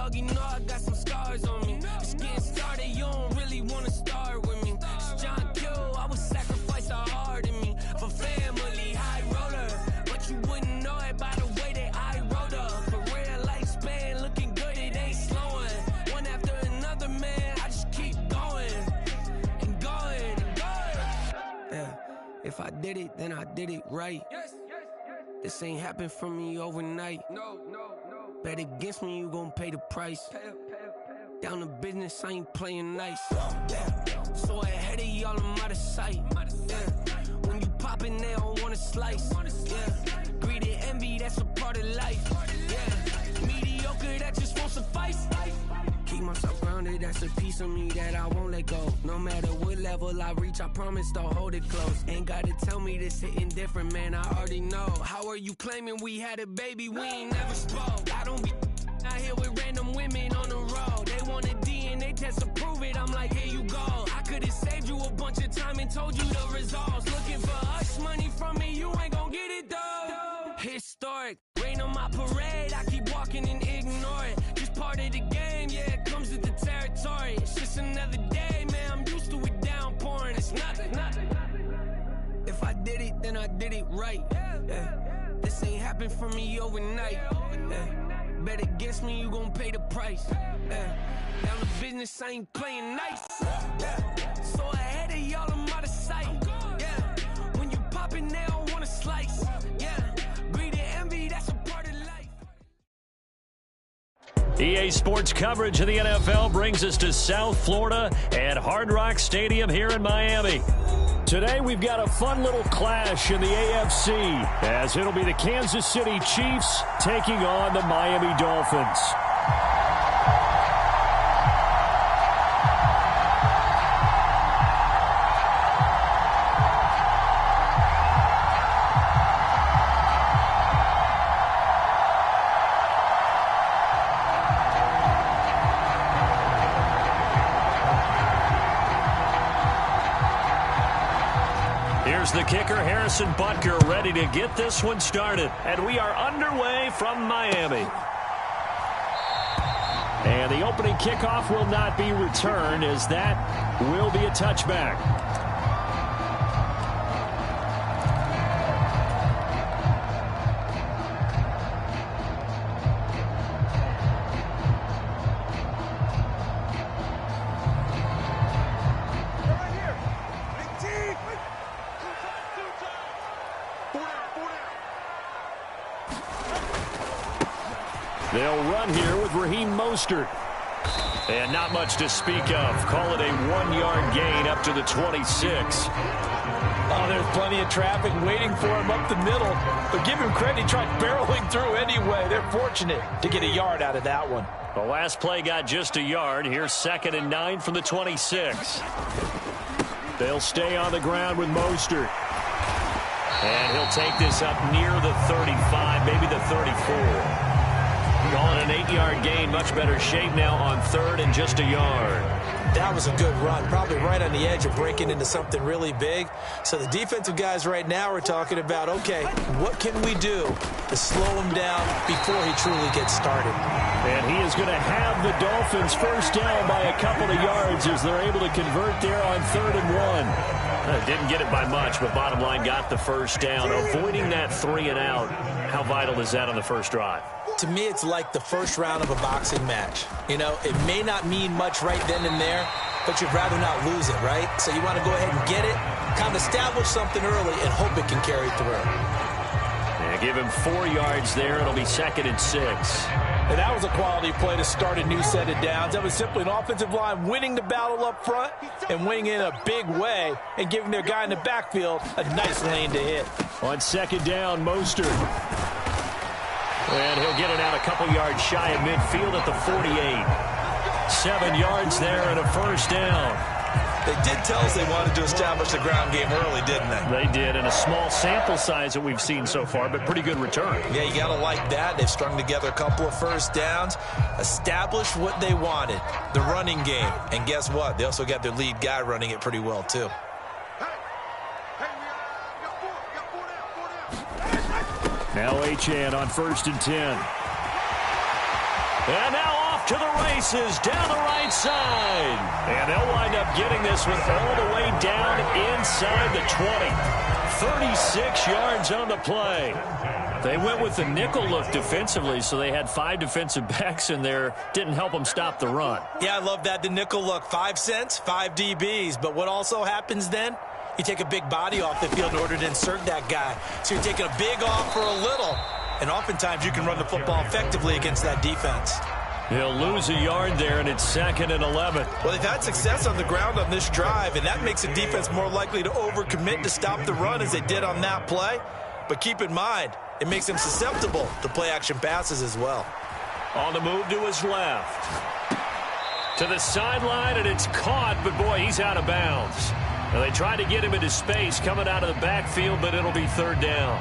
dog, you know I got some scars on me. Just getting started, you don't really want to start with me. It's John Kill, I would sacrifice the heart in me. For family, high roller. But you wouldn't know it by the way that I wrote up. Career lifespan, looking good, it ain't slowing. One after another, man, I just keep going. And going, and going. Yeah, if I did it, then I did it right. This ain't happened for me overnight. No. Bet against me, you gon' pay the price. Down to business, I ain't playing nice. Yeah. So ahead of y'all, I'm out of sight. Yeah. When you poppin', they don't wanna slice. Yeah. Greed and envy, that's a part of life. Yeah. Mediocre, that just won't suffice. Keep myself grounded, that's a piece of me that I won't let go. No matter what level I reach, I promise to hold it close. Ain't gotta tell me this hitting different, man, I already know. How are you claiming we had a baby, we ain't never spoke? I don't be out here with random women on the road. They want a DNA test to prove it, I'm like, here you go. I could've saved you a bunch of time and told you the results. Looking for hush money from me, you ain't gon' get it though. Historic, rain on my parade, I keep walking and ignore it. Just part of the game, yeah, it comes with the territory. It's just another day, man, I'm used to it downpouring. It's nothing. If I did it, then I did it right. Yeah. This ain't happened for me overnight. Yeah. Bet against me, you gon' pay the price. Yeah. Down to business, I ain't playing nice. Yeah. So ahead of y'all, I'm out of sight. Yeah. When you poppin', they don't wanna slice. Yeah. Greed and envy, that's a part of life. EA Sports coverage of the NFL brings us to South Florida at Hard Rock Stadium here in Miami. Today we've got a fun little clash in the AFC as it'll be the Kansas City Chiefs taking on the Miami Dolphins. Here's the kicker, Harrison Butker, ready to get this one started. And we are underway from Miami. And the opening kickoff will not be returned, as that will be a touchback. They'll run here with Raheem Mostert. And not much to speak of. Call it a 1-yard gain up to the 26. Oh, there's plenty of traffic waiting for him up the middle. But give him credit, he tried barreling through anyway. They're fortunate to get a yard out of that one. The last play got just a yard. Here's 2nd and 9 from the 26. They'll stay on the ground with Mostert. And he'll take this up near the 35, maybe the 34. Calling an 8-yard gain, much better shape now on 3rd and just a yard. That was a good run, probably right on the edge of breaking into something really big. So the defensive guys right now are talking about, okay, what can we do to slow him down before he truly gets started? And he is going to have the Dolphins first down by a couple of yards as they're able to convert there on 3rd and 1. Didn't get it by much, but bottom line got the first down. Avoiding that 3 and out, how vital is that on the first drive? To me, it's like the first round of a boxing match. You know, it may not mean much right then and there, but you'd rather not lose it, right? So you want to go ahead and get it, kind of establish something early, and hope it can carry through. Yeah, give him 4 yards there. It'll be 2nd and 6. And that was a quality play to start a new set of downs. That was simply an offensive line winning the battle up front and winning in a big way and giving their guy in the backfield a nice lane to hit. On 2nd down, Mostert. And he'll get it out a couple yards shy of midfield at the 48. 7 yards there and a first down. They did tell us they wanted to establish the ground game early, didn't they? They did, and a small sample size that we've seen so far, but pretty good return. Yeah, you got to like that. They've strung together a couple of first downs, established what they wanted, the running game. And guess what? They also got their lead guy running it pretty well, too. Now Achane on 1st and 10. And now off to the races down the right side. And they'll wind up getting this one all the way down inside the 20. 36 yards on the play. They went with the nickel look defensively, so they had 5 defensive backs in there. Didn't help them stop the run. Yeah, I love that, the nickel look. 5 cents, 5 DBs. But what also happens then? You take a big body off the field in order to insert that guy. So you're taking a big off for a little. And oftentimes you can run the football effectively against that defense. He'll lose a yard there, and it's 2nd and 11. Well, they've had success on the ground on this drive, and that makes the defense more likely to overcommit to stop the run as they did on that play. But keep in mind, it makes them susceptible to play-action passes as well. On the move to his left. To the sideline, and it's caught, but boy, he's out of bounds. Now, they tried to get him into space coming out of the backfield, but it'll be 3rd down.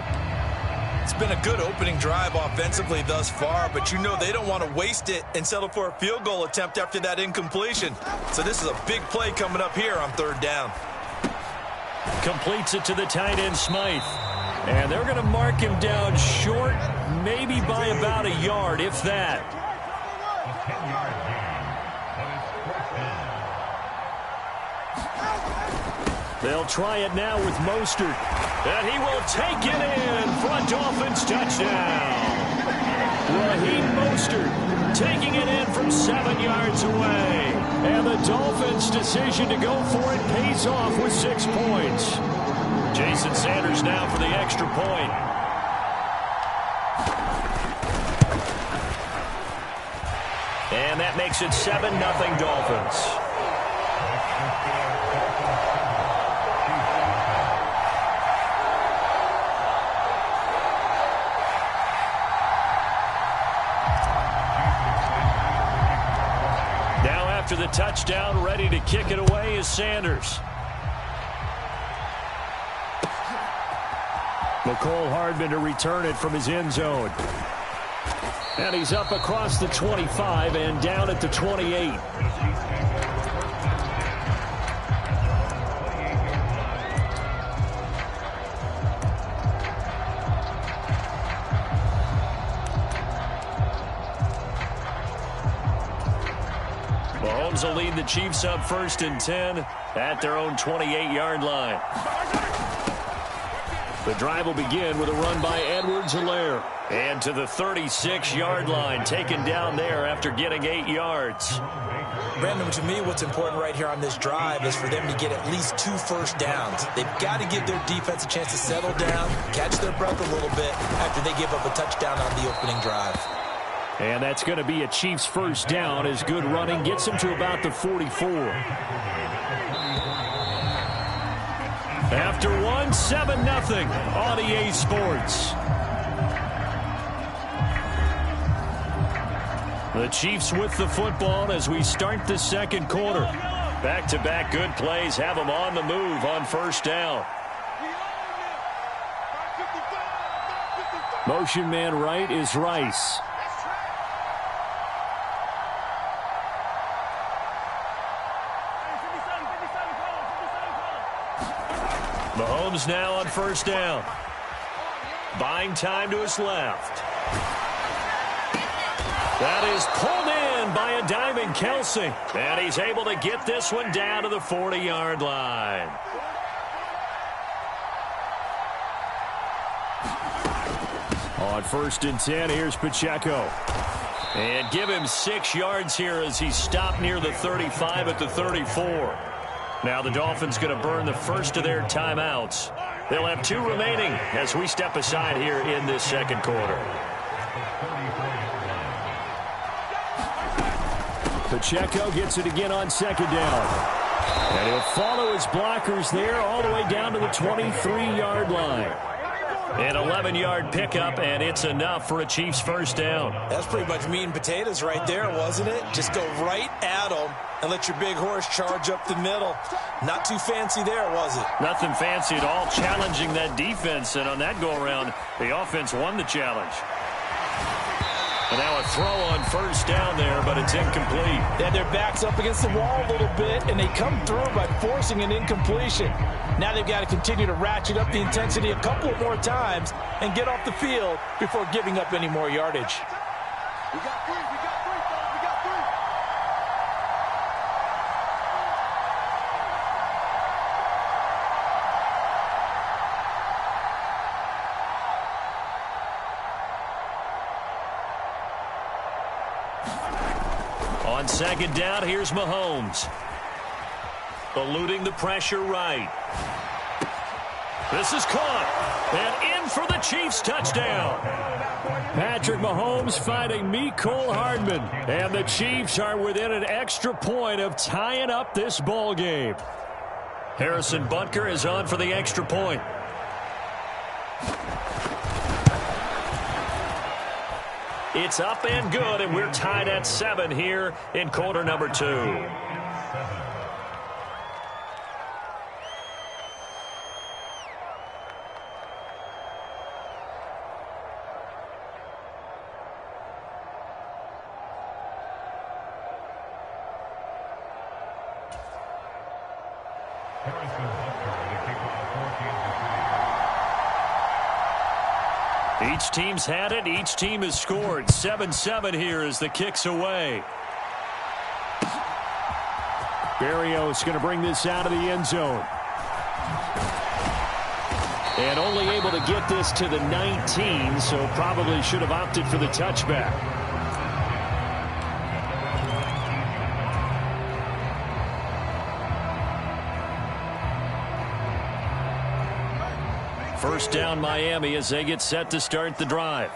It's been a good opening drive offensively thus far, but you know they don't want to waste it and settle for a field goal attempt after that incompletion. So this is a big play coming up here on 3rd down. Completes it to the tight end, Smythe. And they're going to mark him down short, maybe by about a yard, if that. They'll try it now with Mostert. And he will take it in for a Dolphins touchdown. Raheem Mostert taking it in from 7 yards away. And the Dolphins' decision to go for it pays off with 6 points. Jason Sanders now for the extra point. And that makes it 7-0 Dolphins. Now after the touchdown, ready to kick it away is Sanders. McCole Hardman to return it from his end zone. And he's up across the 25 and down at the 28. Mahomes will lead the Chiefs up 1st and 10 at their own 28-yard line. The drive will begin with a run by Edwards-Helaire. And to the 36-yard line, taken down there after getting 8 yards. Brandon, to me, what's important right here on this drive is for them to get at least 2 first downs. They've got to give their defense a chance to settle down, catch their breath a little bit after they give up a touchdown on the opening drive. And that's going to be a Chiefs first down as good running gets them to about the 44. After 7-0 on EA Sports. The Chiefs with the football as we start the 2nd quarter. Back-to-back good plays have them on the move on 1st down. Motion man right is Rice. Mahomes now on 1st down. Buying time to his left. That is pulled in by a diving Kelsey. And he's able to get this one down to the 40-yard line. On 1st and 10, here's Pacheco. And give him 6 yards here as he's stopped near the 35 at the 34. Now the Dolphins going to burn the first of their timeouts. They'll have 2 remaining as we step aside here in this 2nd quarter. Pacheco gets it again on 2nd down. And he'll follow his blockers there all the way down to the 23-yard line. An 11-yard pickup, and it's enough for a Chiefs first down. That's pretty much meat and potatoes right there, wasn't it? Just go right at them and let your big horse charge up the middle. Not too fancy there, was it? Nothing fancy at all, challenging that defense. And on that go-around, the offense won the challenge. And now a throw on 1st down there, but it's incomplete. They had their backs up against the wall a little bit, and they come through by forcing an incompletion. Now they've got to continue to ratchet up the intensity a couple more times and get off the field before giving up any more yardage. We got 3, we got 3, we got 3. On second down, here's Mahomes. Eluding the pressure right. This is caught. And in for the Chiefs touchdown. Patrick Mahomes fighting Mecole Hardman. And the Chiefs are within an extra point of tying up this ball game. Harrison Butker is on for the extra point. It's up and good, and we're tied at 7 here in quarter number 2. Each team's had it. Each team has scored. 7-7 here as the kick's away. Berrios going to bring this out of the end zone. And only able to get this to the 19, so probably should have opted for the touchback. First down Miami as they get set to start the drive.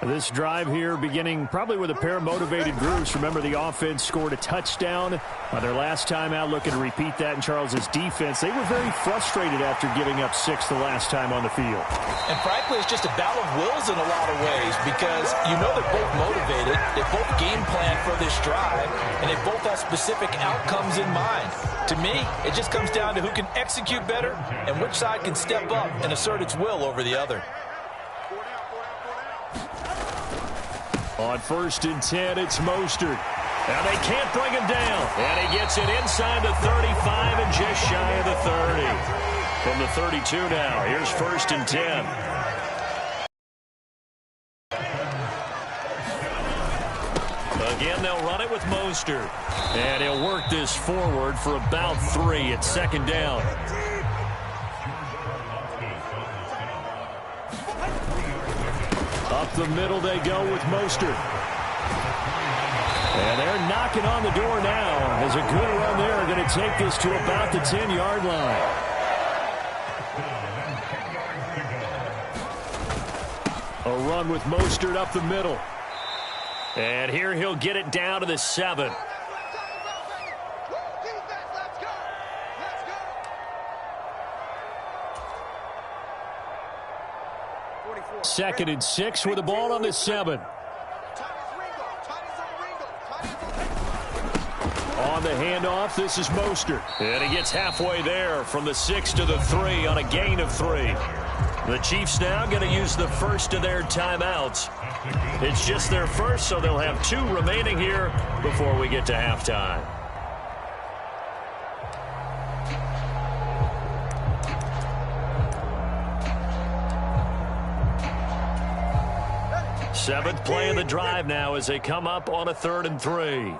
This drive here beginning probably with a pair of motivated groups. Remember, the offense scored a touchdown their last time out. Looking to repeat that in Charles's defense. They were very frustrated after giving up 6 the last time on the field. And frankly, it's just a battle of wills in a lot of ways because you know they're both motivated. They both game plan for this drive, and they both have specific outcomes in mind. To me, it just comes down to who can execute better and which side can step up and assert its will over the other. On 1st and 10, it's Mostert. And they can't bring him down. And he gets it inside the 35 and just shy of the 30. From the 32 now, here's 1st and 10. Again, they'll run it with Mostert. And he'll work this forward for about 3 at 2nd down. Up the middle they go with Mostert. And they're knocking on the door now as a good run there. Going to take this to about the 10-yard line. A run with Mostert up the middle. And here he'll get it down to the 7. Second and 6 with the ball on the 7. On the handoff, this is Mostert. And he gets halfway there from the 6 to the 3 on a gain of 3. The Chiefs now going to use the first of their timeouts. It's just their first, so they'll have 2 remaining here before we get to halftime. Seventh play of the drive now as they come up on a 3rd and 3.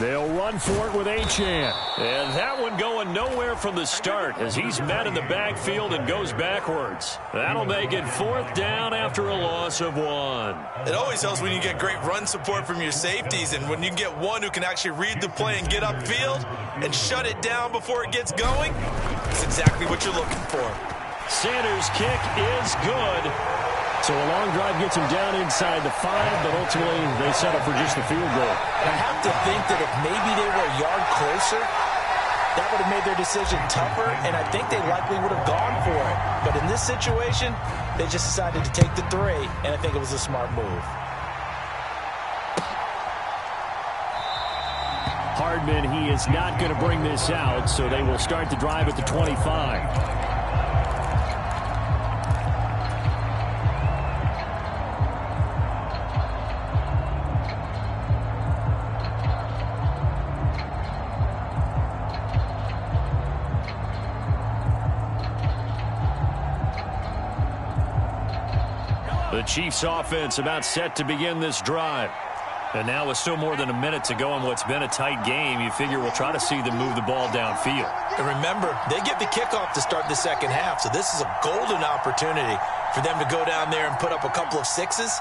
They'll run for it with Achane. And that one going nowhere from the start as he's met in the backfield and goes backwards. That'll make it 4th down after a loss of 1. It always helps when you get great run support from your safeties, and when you get one who can actually read the play and get upfield and shut it down before it gets going, it's exactly what you're looking for. Sanders' kick is good. So a long drive gets him down inside the 5, but ultimately they settle for just the field goal. I have to think that if maybe they were a yard closer, that would have made their decision tougher, and I think they likely would have gone for it. But in this situation, they just decided to take the 3, and I think it was a smart move. Hardman, he is not going to bring this out, so they will start the drive at the 25. The Chiefs offense about set to begin this drive. And now with still more than a minute to go in what's been a tight game, you figure we'll try to see them move the ball downfield. And remember, they get the kickoff to start the second half, so this is a golden opportunity For them to go down there and put up a couple of sixes,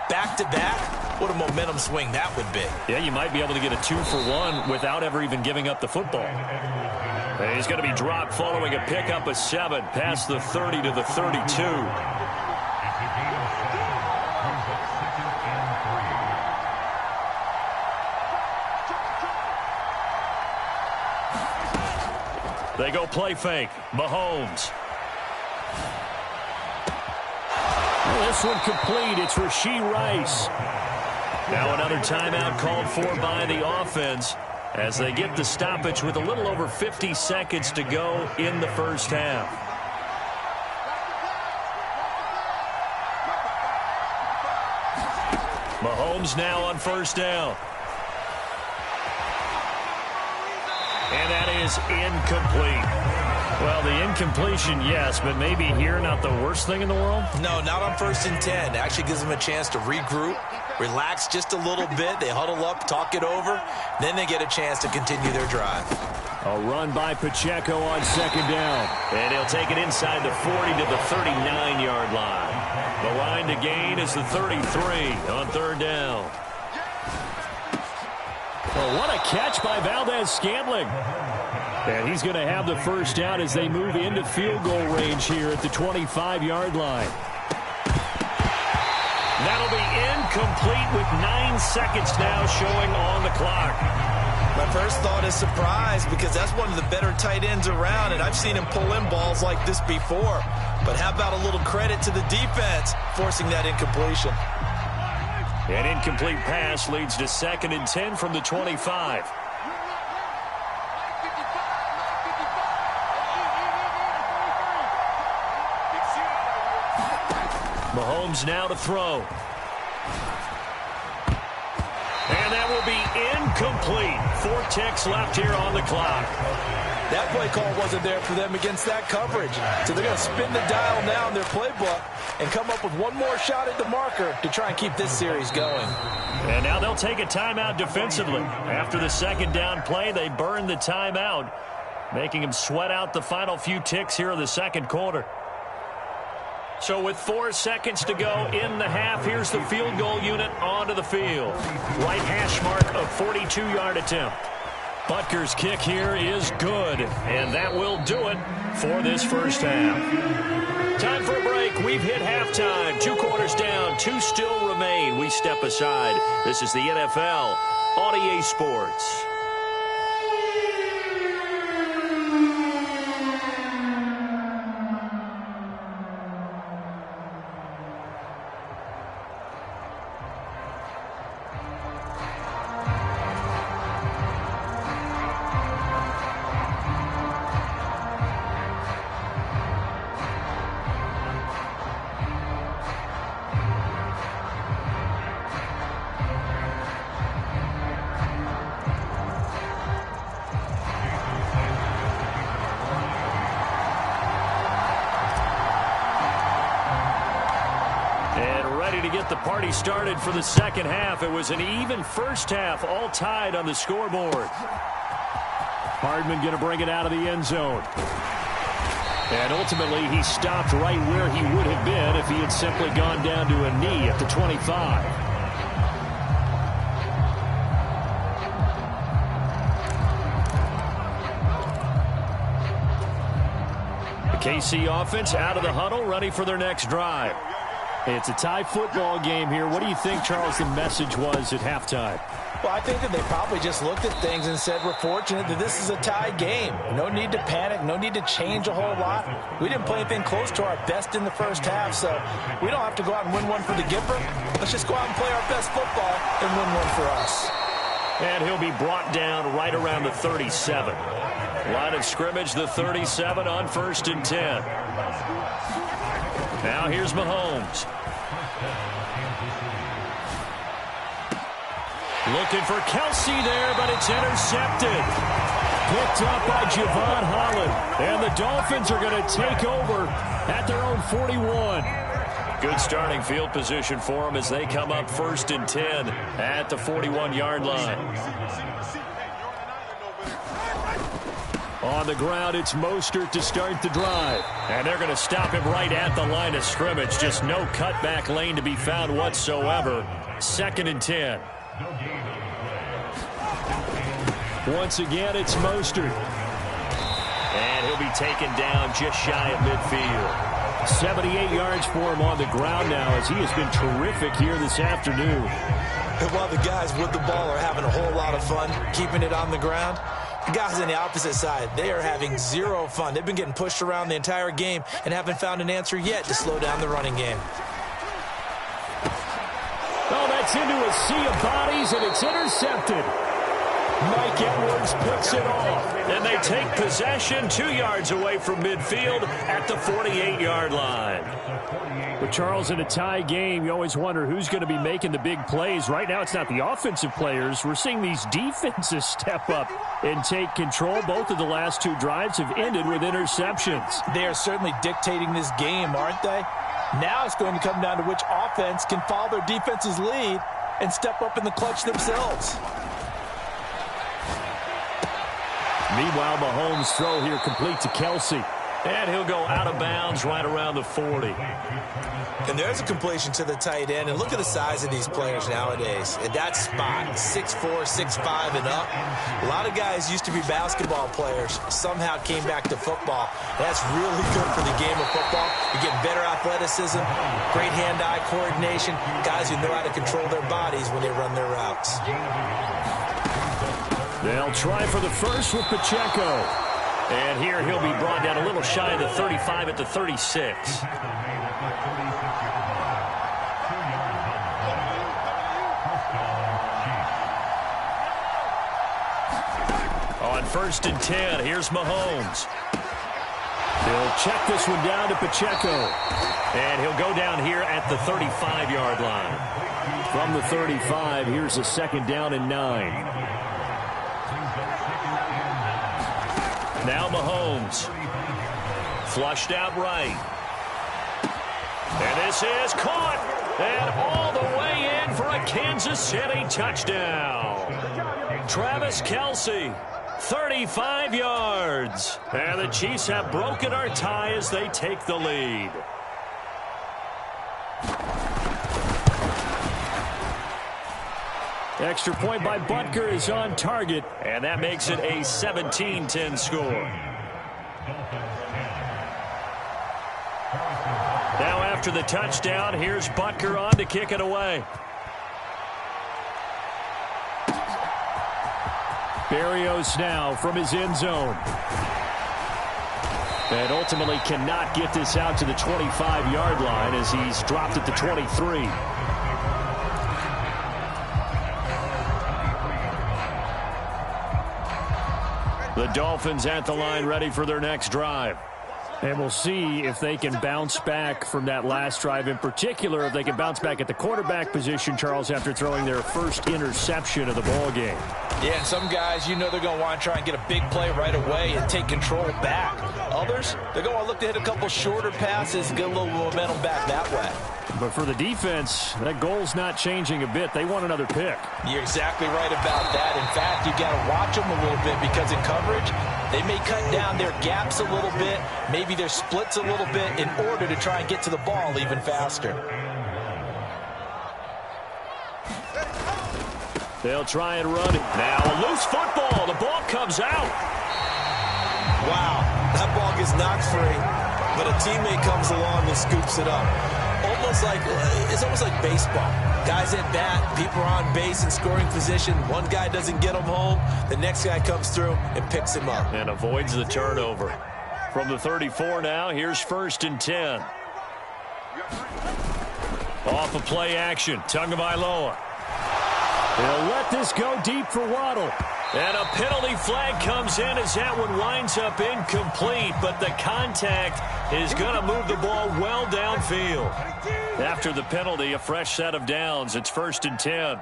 back-to-back, what a momentum swing that would be. Yeah, you might be able to get a 2-for-1 without ever even giving up the football. And he's going to be dropped following a pickup of 7 past the 30 to the 32. They go play fake. Mahomes. This one complete. It's Rashee Rice. Now another timeout called for by the offense as they get the stoppage with a little over 50 seconds to go in the first half. Mahomes now on first down. And that is incomplete. Well, the incompletion, yes, but maybe here not the worst thing in the world? No, not on 1st and 10. It actually gives them a chance to regroup, relax just a little bit. They huddle up, talk it over. Then they get a chance to continue their drive. A run by Pacheco on 2nd down. And he'll take it inside the 40 to the 39-yard line. The line to gain is the 33 on 3rd down. Well, what a catch by Valdez-Scantling. And he's going to have the first down as they move into field goal range here at the 25-yard line. That'll be incomplete with 9 seconds now showing on the clock. My first thought is surprise because that's one of the better tight ends around, and I've seen him pull in balls like this before. But how about a little credit to the defense forcing that incompletion? An incomplete pass leads to 2nd and 10 from the 25. Mahomes now to throw. And that will be incomplete. 4 ticks left here on the clock. That play call wasn't there for them against that coverage. So they're going to spin the dial now in their playbook and come up with one more shot at the marker to try and keep this series going. And now they'll take a timeout defensively. After the 2nd down play, they burn the timeout, making them sweat out the final few ticks here in the 2nd quarter. So with 4 seconds to go in the half, here's the field goal unit onto the field. Right hash mark of 42-yard attempt. Butker's kick here is good, and that will do it for this first half. Time for a break. We've hit halftime. 2 quarters down, 2 still remain. We step aside. This is the NFL on EA Sports. The party started for the 2nd half. It was an even first half, all tied on the scoreboard. Hardman going to bring it out of the end zone. And ultimately, he stopped right where he would have been if he had simply gone down to a knee at the 25. The KC offense out of the huddle, ready for their next drive. It's a tie football game here. What do you think, Charles, the message was at halftime? Well, I think that they probably just looked at things and said, we're fortunate that this is a tie game. No need to panic. No need to change a whole lot. We didn't play anything close to our best in the first half, so we don't have to go out and win one for the Gipper. Let's just go out and play our best football and win one for us. And he'll be brought down right around the 37. Line of scrimmage, the 37 on 1st and 10. Now here's Mahomes. Looking for Kelsey there, but it's intercepted. Picked up by Javon Holland. And the Dolphins are going to take over at their own 41. Good starting field position for them as they come up 1st and 10 at the 41-yard line. On the ground, it's Mostert to start the drive. And they're going to stop him right at the line of scrimmage. Just no cutback lane to be found whatsoever. 2nd and 10. Once again, it's Mostert. And he'll be taken down just shy of midfield. 78 yards for him on the ground now as he has been terrific here this afternoon. And while the guys with the ball are having a whole lot of fun keeping it on the ground, the guys on the opposite side, they are having zero fun. They've been getting pushed around the entire game and haven't found an answer yet to slow down the running game. Oh, that's into a sea of bodies, and it's intercepted. Mike Edwards picks it off. And they take possession 2 yards away from midfield at the 48-yard line. But Charles, in a tie game, you always wonder who's going to be making the big plays. Right now, it's not the offensive players. We're seeing these defenses step up and take control. Both of the last 2 drives have ended with interceptions. They are certainly dictating this game, aren't they? Now it's going to come down to which offense can follow their defense's lead and step up in the clutch themselves. Meanwhile, Mahomes' throw here complete to Kelsey. And he'll go out of bounds right around the 40. And there's a completion to the tight end. And look at the size of these players nowadays. At that spot, 6'4", 6'5", and up. A lot of guys used to be basketball players, somehow came back to football. That's really good for the game of football. You're getting better athleticism, great hand-eye coordination, guys who know how to control their bodies when they run their routes. They'll try for the first with Pacheco. And here he'll be brought down a little shy of the 35 at the 36. On 1st and 10, here's Mahomes. He'll check this one down to Pacheco. And he'll go down here at the 35-yard line. From the 35, here's a 2nd down and 9. Now Mahomes. Flushed out right. And this is caught. And all the way in for a Kansas City touchdown. Travis Kelce, 35 yards. And the Chiefs have broken our tie as they take the lead. Extra point by Butker is on target, and that makes it a 17-10 score. Now after the touchdown, here's Butker on to kick it away. Berrios now from his end zone. And ultimately cannot get this out to the 25-yard line as he's dropped at the 23. The Dolphins at the line ready for their next drive. And we'll see if they can bounce back from that last drive. In particular, if they can bounce back at the quarterback position, Charles, after throwing their first interception of the ball game. Yeah, and some guys, you know they're going to want to try and get a big play right away and take control back. Others, they're going to look to hit a couple shorter passes and get a little momentum back that way. But for the defense, that goal's not changing a bit. They want another pick. You're exactly right about that. In fact, you've got to watch them a little bit because in coverage, they may cut down their gaps a little bit, maybe their splits a little bit in order to try and get to the ball even faster. They'll try and run it. Now a loose football. The ball comes out. Wow, that ball gets knocked free, but a teammate comes along and scoops it up. It's almost like baseball. Guys at bat, people are on base in scoring position. One guy doesn't get him home. The next guy comes through and picks him up. And avoids the turnover. From the 34 now, here's 1st and 10. Off of play action, Tagovailoa. He'll let this go deep for Waddle. And a penalty flag comes in as that one winds up incomplete, but the contact is going to move the ball well downfield. After the penalty, a fresh set of downs. It's 1st and 10.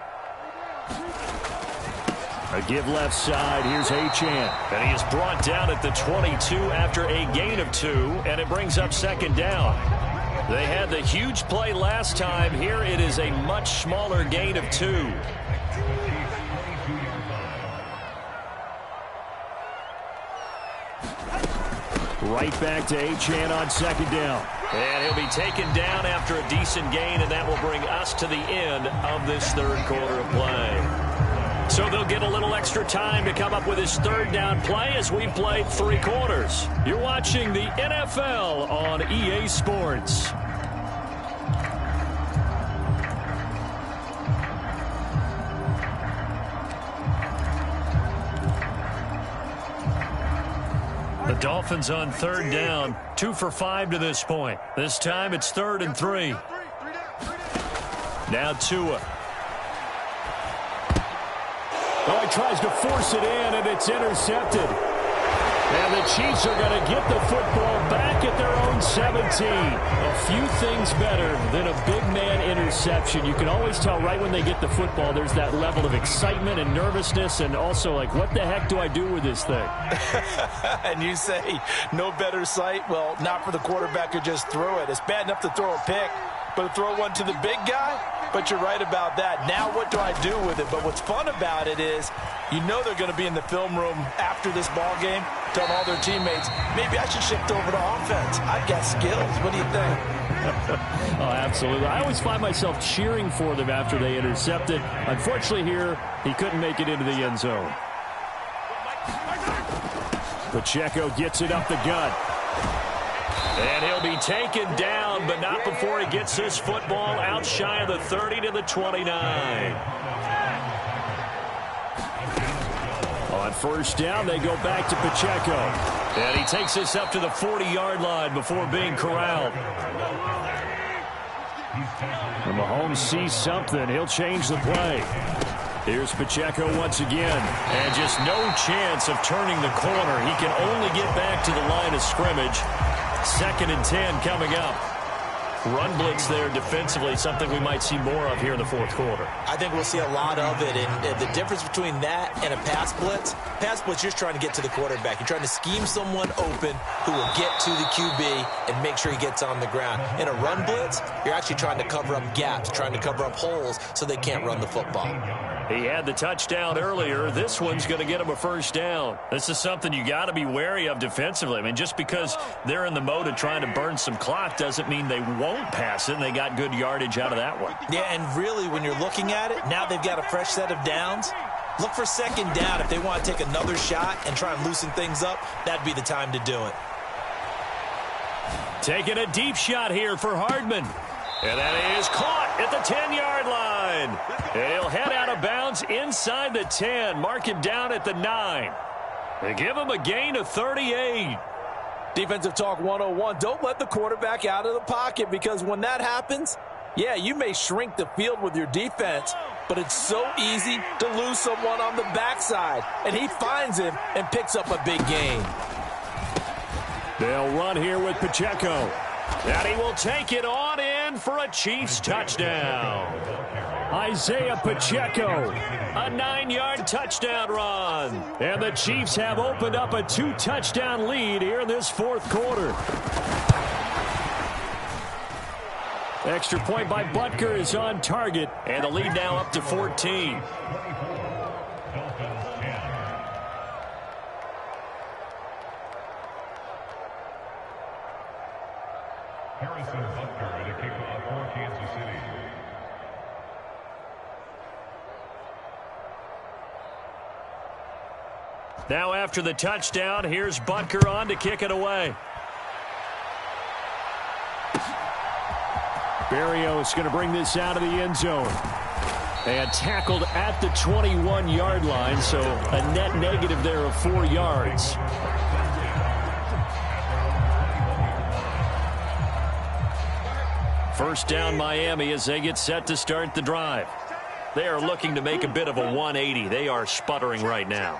A give left side. Here's Achane. And he is brought down at the 22 after a gain of 2, and it brings up 2nd down. They had the huge play last time. Here it is a much smaller gain of 2. Right back to Achane on second down. And he'll be taken down after a decent gain, and that will bring us to the end of this third quarter of play. So they'll get a little extra time to come up with his third down play as we've played 3 quarters. You're watching the NFL on EA Sports. The Dolphins on third down, 2 for 5 to this point. This time it's 3rd and 3. Now Tua. Oh, he tries to force it in, and it's intercepted. And the Chiefs are going to get the football back at their own 17. A few things better than a big man interception. You can always tell right when they get the football, there's that level of excitement and nervousness, and also like, what the heck do I do with this thing? And you say, no better sight? Well, not for the quarterback who just threw it. It's bad enough to throw a pick, but to throw one to the big guy? But you're right about that. Now what do I do with it? But what's fun about it is you know they're going to be in the film room after this ball game telling all their teammates, maybe I should shift over to offense. I've got skills. What do you think? Oh, absolutely. I always find myself cheering for them after they intercept it. Unfortunately here, he couldn't make it into the end zone. Pacheco gets it up the gut. And he'll be taken down, but not before he gets this football out shy of the 30 to the 29. On first down, they go back to Pacheco. And he takes this up to the 40-yard line before being corralled. And Mahomes sees something. He'll change the play. Here's Pacheco once again. And just no chance of turning the corner. He can only get back to the line of scrimmage. 2nd and 10 coming up. Run blitz there defensively, something we might see more of here in the 4th quarter. I think we'll see a lot of it, and the difference between that and a pass blitz, you're just trying to get to the quarterback. You're trying to scheme someone open who will get to the QB and make sure he gets on the ground. In a run blitz, you're actually trying to cover up gaps, trying to cover up holes so they can't run the football. He had the touchdown earlier. This one's going to get him a first down. This is something you got to be wary of defensively. I mean, just because they're in the mode of trying to burn some clock doesn't mean they won't pass it, and they got good yardage out of that one. Yeah, and really, when you're looking at it, now they've got a fresh set of downs. Look for 2nd down. If they want to take another shot and try and loosen things up, that'd be the time to do it. Taking a deep shot here for Hardman. And that is caught at the 10-yard line. And he'll head out of bounds inside the 10. Mark him down at the 9. They give him a gain of 38. Defensive talk 101. Don't let the quarterback out of the pocket, because when that happens, yeah, you may shrink the field with your defense, but it's so easy to lose someone on the backside. And he finds him and picks up a big gain. They'll run here with Pacheco. And he will take it on in for a Chiefs touchdown. Isaiah Pacheco, a 9-yard touchdown run. And the Chiefs have opened up a 2-touchdown lead here in this 4th quarter. Extra point by Butker is on target. And the lead now up to 14. Now after the touchdown, here's Butker on to kick it away. Barrios going to bring this out of the end zone. And tackled at the 21-yard line, so a net negative there of 4 yards. First down Miami as they get set to start the drive. They are looking to make a bit of a 180. They are sputtering right now.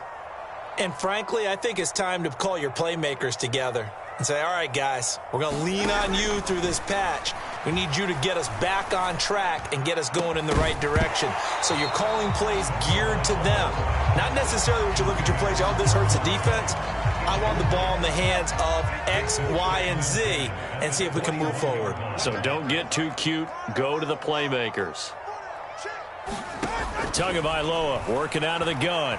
And frankly, I think it's time to call your playmakers together and say, all right, guys, we're going to lean on you through this patch. We need you to get us back on track and get us going in the right direction. So you're calling plays geared to them. Not necessarily when you look at your plays, oh, this hurts the defense. I want the ball in the hands of X, Y, and Z and see if we can move forward. So don't get too cute. Go to the playmakers. Tagovailoa working out of the gun.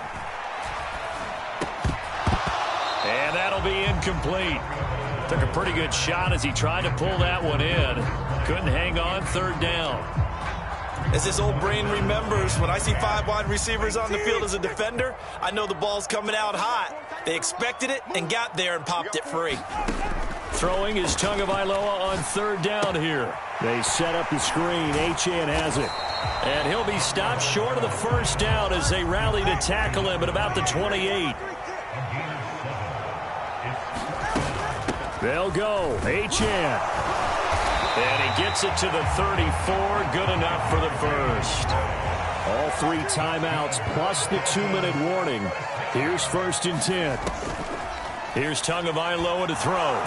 And that'll be incomplete. Took a pretty good shot as he tried to pull that one in. Couldn't hang on, third down. As this old brain remembers, when I see 5 wide receivers on the field as a defender, I know the ball's coming out hot. They expected it and got there and popped it free. Throwing is Tagovailoa on third down here. They set up the screen. Achane has it. And he'll be stopped short of the first down as they rally to tackle him at about the 28. They'll go. Achane. And he gets it to the 34. Good enough for the first. All 3 timeouts plus the 2-minute warning. Here's 1st and 10. Here's Tagovailoa to throw.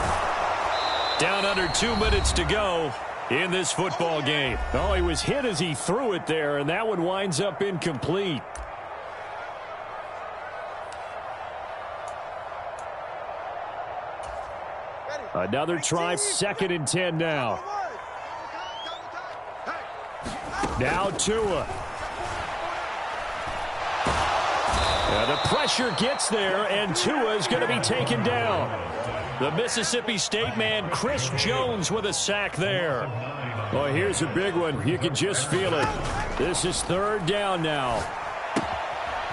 Down under 2 minutes to go in this football game. Oh, he was hit as he threw it there, and that one winds up incomplete. Another try, 2nd and 10 now. Now Tua. The pressure gets there, and Tua is going to be taken down. The Mississippi State man, Chris Jones, with a sack there. Well, here's a big one. You can just feel it. This is 3rd down now.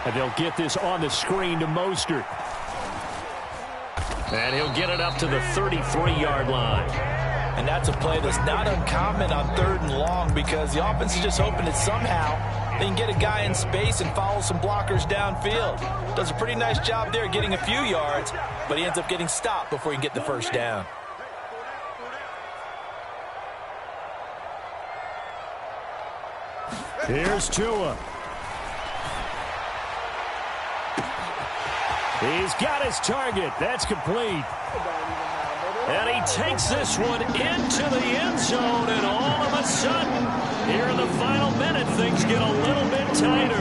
And they'll get this on the screen to Mostert. And he'll get it up to the 33-yard line. And that's a play that's not uncommon on 3rd and long because the offense is just hoping that somehow they can get a guy in space and follow some blockers downfield. Does a pretty nice job there getting a few yards, but he ends up getting stopped before he can get the first down. Here's Tua. He's got his target. That's complete. And he takes this one into the end zone, and all of a sudden, here in the final minute, things get a little bit tighter.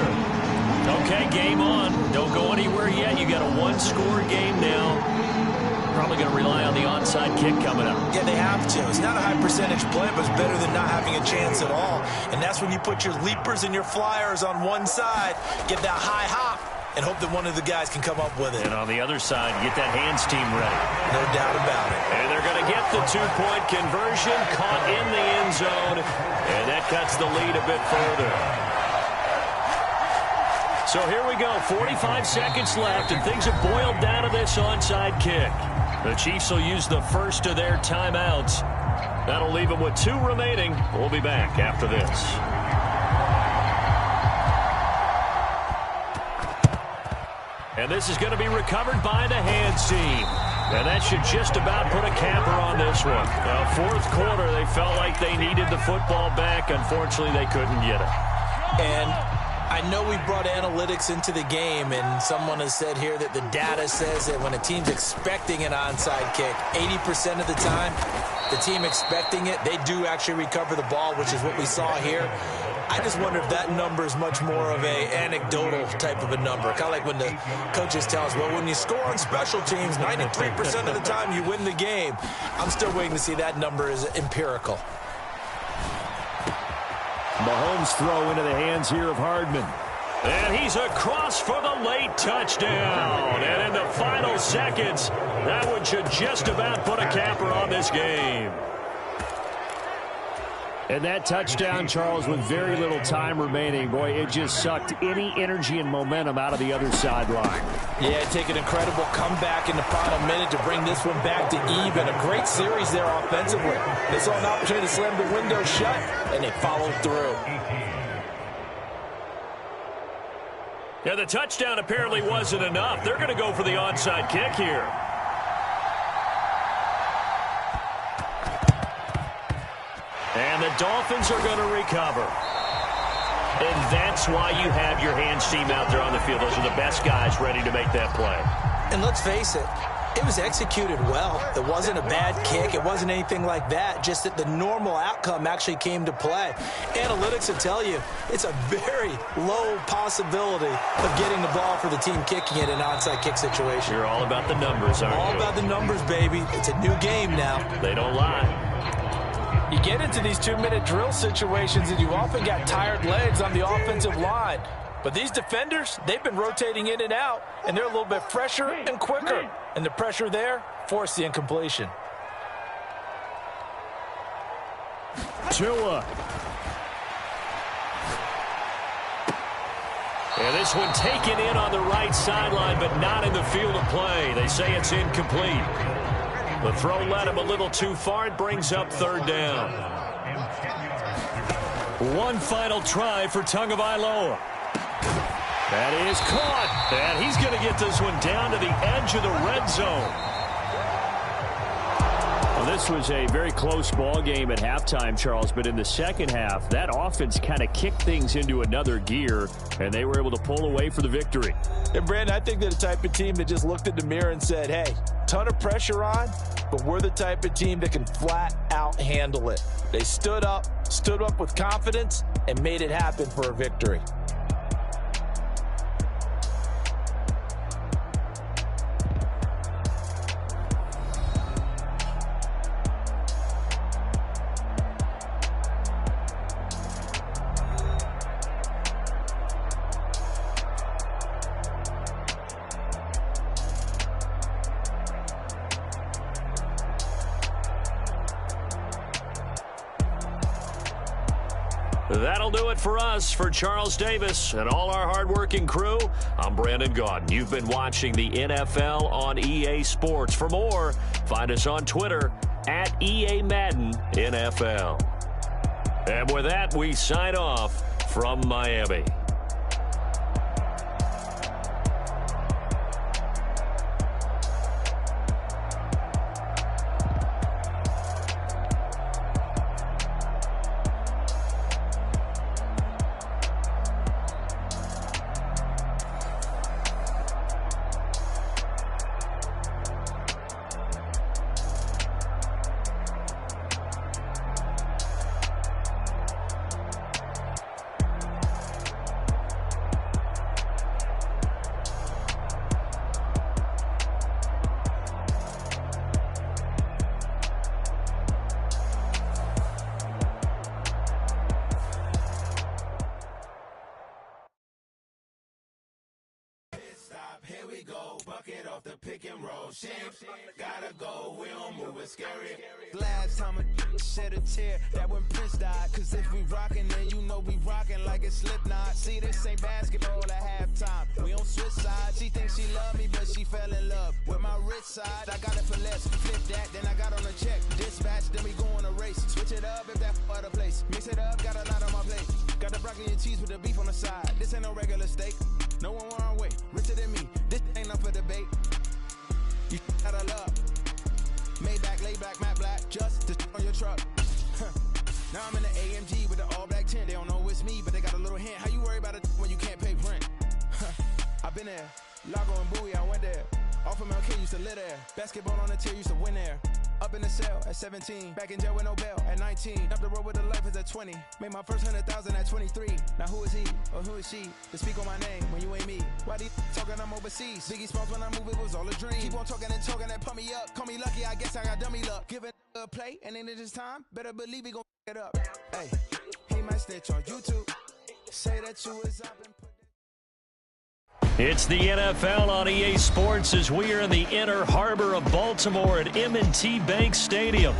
Okay, game on. Don't go anywhere yet. You got a 1-score game now. Probably going to rely on the onside kick coming up. Yeah, they have to. It's not a high percentage play, but it's better than not having a chance at all. And that's when you put your leapers and your flyers on one side, get that high hop, and hope that one of the guys can come up with it. And on the other side, get that hands team ready. No doubt about it. And they're going to get the 2-point conversion, caught in the end zone, and that cuts the lead a bit further. So here we go, 45 seconds left, and things have boiled down to this onside kick. The Chiefs will use the first of their timeouts. That'll leave them with 2 remaining. We'll be back after this. And this is going to be recovered by the hands team. And that should just about put a capper on this one. Now, 4th quarter, they felt like they needed the football back. Unfortunately, they couldn't get it. And I know we brought analytics into the game, and someone has said here that the data says that when a team's expecting an onside kick, 80% of the time, the team expecting it, they do actually recover the ball, which is what we saw here. I just wonder if that number is much more of a anecdotal type of a number. Kind of like when the coaches tell us, well, when you score on special teams, 93% of the time you win the game. I'm still waiting to see that number is empirical. Mahomes throw into the hands here of Hardman. And he's across for the late touchdown. And in the final seconds, that one should just about put a capper on this game. And that touchdown, Charles, with very little time remaining, boy, it just sucked any energy and momentum out of the other sideline. Yeah, take an incredible comeback in the final minute to bring this one back to even. A great series there offensively. They saw an opportunity to slam the window shut, and they followed through. Yeah, the touchdown apparently wasn't enough. They're going to go for the onside kick here. And the Dolphins are going to recover. And that's why you have your hands team out there on the field. Those are the best guys ready to make that play. And let's face it, it was executed well. It wasn't a bad kick. It wasn't anything like that. Just that the normal outcome actually came to play. Analytics will tell you it's a very low possibility of getting the ball for the team kicking it in an onside kick situation. You're all about the numbers, aren't you? All about the numbers, baby. It's a new game now. They don't lie. You get into these 2-minute drill situations, and you often got tired legs on the offensive line. But these defenders, they've been rotating in and out, and they're a little bit fresher and quicker. And the pressure there forced the incompletion. Tua. And this one taken in on the right sideline, but not in the field of play. They say it's incomplete. The throw led him a little too far. It brings up third down. One final try for Tagovailoa. That is caught. And he's going to get this one down to the edge of the red zone. Well, this was a very close ball game at halftime, Charles, but in the second half, that offense kind of kicked things into another gear, and they were able to pull away for the victory. And, Brandon, I think they're the type of team that just looked in the mirror and said, hey, ton of pressure on, but we're the type of team that can flat out handle it. They stood up with confidence, and made it happen for a victory. That'll do it for us. For Charles Davis and all our hardworking crew, I'm Brandon Gaudin. You've been watching the NFL on EA Sports. For more, find us on Twitter at EA Madden NFL. And with that, we sign off from Miami. Here we go, bucket off the pick and roll. Shit, gotta go, we don't move it scary. Last time a shed a tear, that when Prince died. Cause if we rockin', then you know we rockin' like it's Slipknot. See, this ain't basketball at halftime. We on switch sides. She thinks she love me, but she fell in love with my rich side. I got it for less, flip that, then I got on a check. Dispatch, then we go on a race. Switch it up if that other place. Mix it up, got a lot on my plate. Got the broccoli and cheese with the beef on the side. This ain't no regular steak. No one wrong way, richer than me. This ain't up for debate. You gotta love. Maybach, lay back, matte black, just to on your truck. Now I'm in the AMG with the all black tint. They don't know it's me, but they got a little hint. How you worry about it when you can't pay rent? I've been there. Lago and Bowie, I went there. Off of MLK, used to live there. Basketball on the tier, used to win there. Up in the cell at 17. Back in jail with no bail at 19. Up the road with the life is at 20. Made my first 100,000 at 23. Now who is he or who is she to speak on my name when you ain't me? Why these talking I'm overseas? Biggie Smalls when I move it was all a dream. Keep on talking and pump me up. Call me lucky, I guess I got dummy luck. Give it a play and then it is time. Better believe he gon' it up. Hey, he might snitch on YouTube. Say that you was up and put. It's the NFL on EA Sports as we are in the inner harbor of Baltimore at M&T Bank Stadium.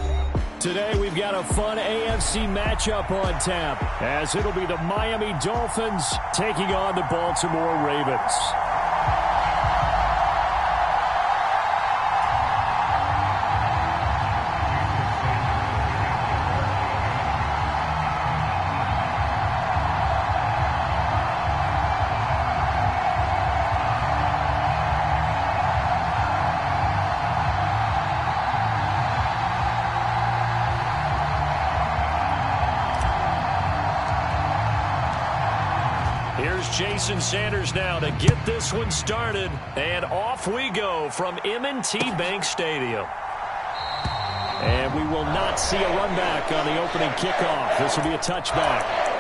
Today we've got a fun AFC matchup on tap as it'll be the Miami Dolphins taking on the Baltimore Ravens. Here's Jason Sanders now to get this one started. And off we go from M&T Bank Stadium. And we will not see a run back on the opening kickoff. This will be a touchback.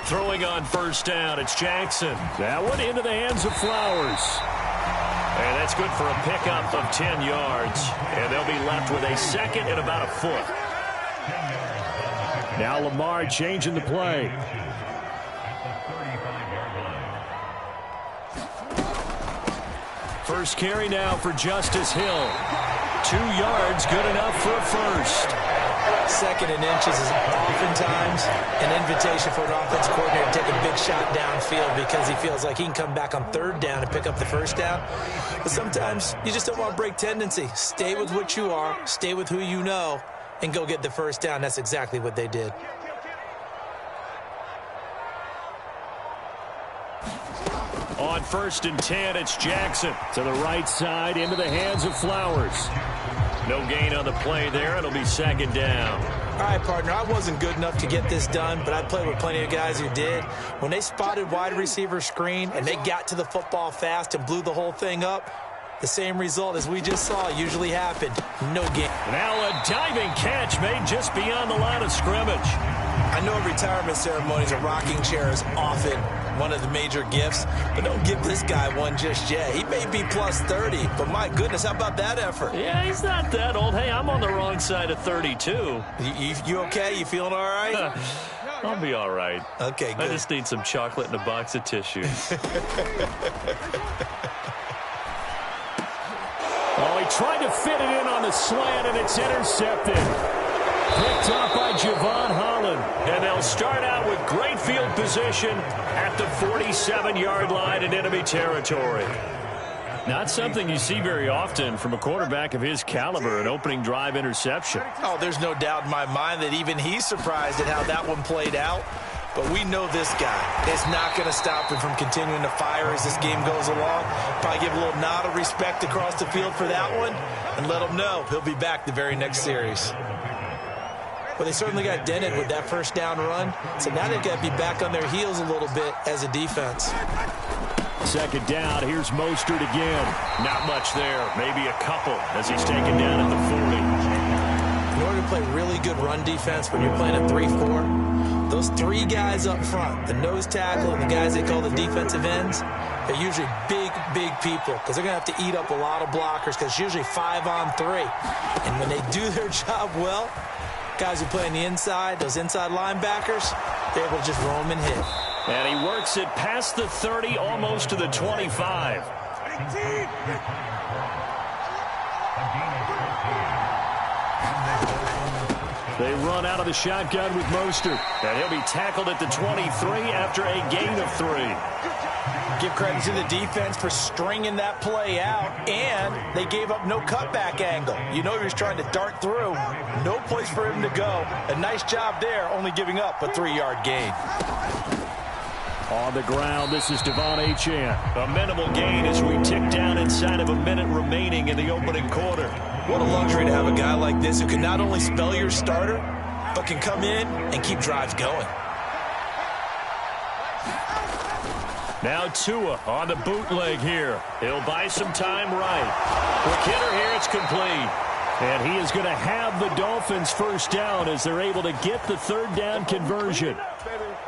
Throwing on first down, it's Jackson. That one into the hands of Flowers. And that's good for a pickup of 10 yards. And they'll be left with a second and about a foot. Now Lamar changing the play. First carry now for Justice Hill. 2 yards, good enough for a first. Second and inches is oftentimes an invitation for an offensive coordinator to take a big shot downfield because he feels like he can come back on third down and pick up the first down. But sometimes you just don't want to break tendency. Stay with what you are, stay with who you know, and go get the first down. That's exactly what they did. On 1st and 10, it's Jackson. To the right side, into the hands of Flowers. No gain on the play there. It'll be second down. All right, partner, I wasn't good enough to get this done, but I played with plenty of guys who did. When they spotted wide receiver screen and they got to the football fast and blew the whole thing up, the same result as we just saw usually happened. No gain. Now a diving catch made just beyond the line of scrimmage. I know retirement ceremonies, a rocking chair is often one of the major gifts, but don't give this guy one just yet. He may be plus 30, but my goodness, how about that effort? Yeah, he's not that old. Hey, I'm on the wrong side of 32. You okay? You feeling all right? I'll be all right. Okay, good. I just need some chocolate and a box of tissues. Oh, he tried to fit it in on the slant, and it's intercepted. Picked up by Javon Holland. And they'll start out with great field position at the 47-yard line in enemy territory. Not something you see very often from a quarterback of his caliber, an opening drive interception. Oh, there's no doubt in my mind that even he's surprised at how that one played out. But we know this guy is not going to stop him from continuing to fire as this game goes along. Probably give a little nod of respect across the field for that one and let him know he'll be back the very next series. Well, they certainly got dented with that first down run, so now they've got to be back on their heels a little bit as a defense. Second down, here's Mostert again. Not much there, maybe a couple as he's taken down at the 40. In order to play really good run defense when you're playing a 3-4, those 3 guys up front, the nose tackle and the guys they call the defensive ends, they're usually big people because they're going to have to eat up a lot of blockers because it's usually 5 on 3. And when they do their job well, guys who play on the inside, those inside linebackers, they're able to just roam and hit. And he works it past the 30, almost to the 25. They run out of the shotgun with Mostert. And he'll be tackled at the 23 after a gain of 3. Give credit to the defense for stringing that play out, and they gave up no cutback angle. You know he was trying to dart through. No place for him to go. A nice job there, only giving up a 3-yard gain. On the ground, this is Devon Achane. A minimal gain as we tick down inside of a minute remaining in the opening quarter. What a luxury to have a guy like this who can not only spell your starter, but can come in and keep drives going. Now Tua on the bootleg here. He'll buy some time right. Quick hitter here, it's complete. And he is going to have the Dolphins first down as they're able to get the third down conversion.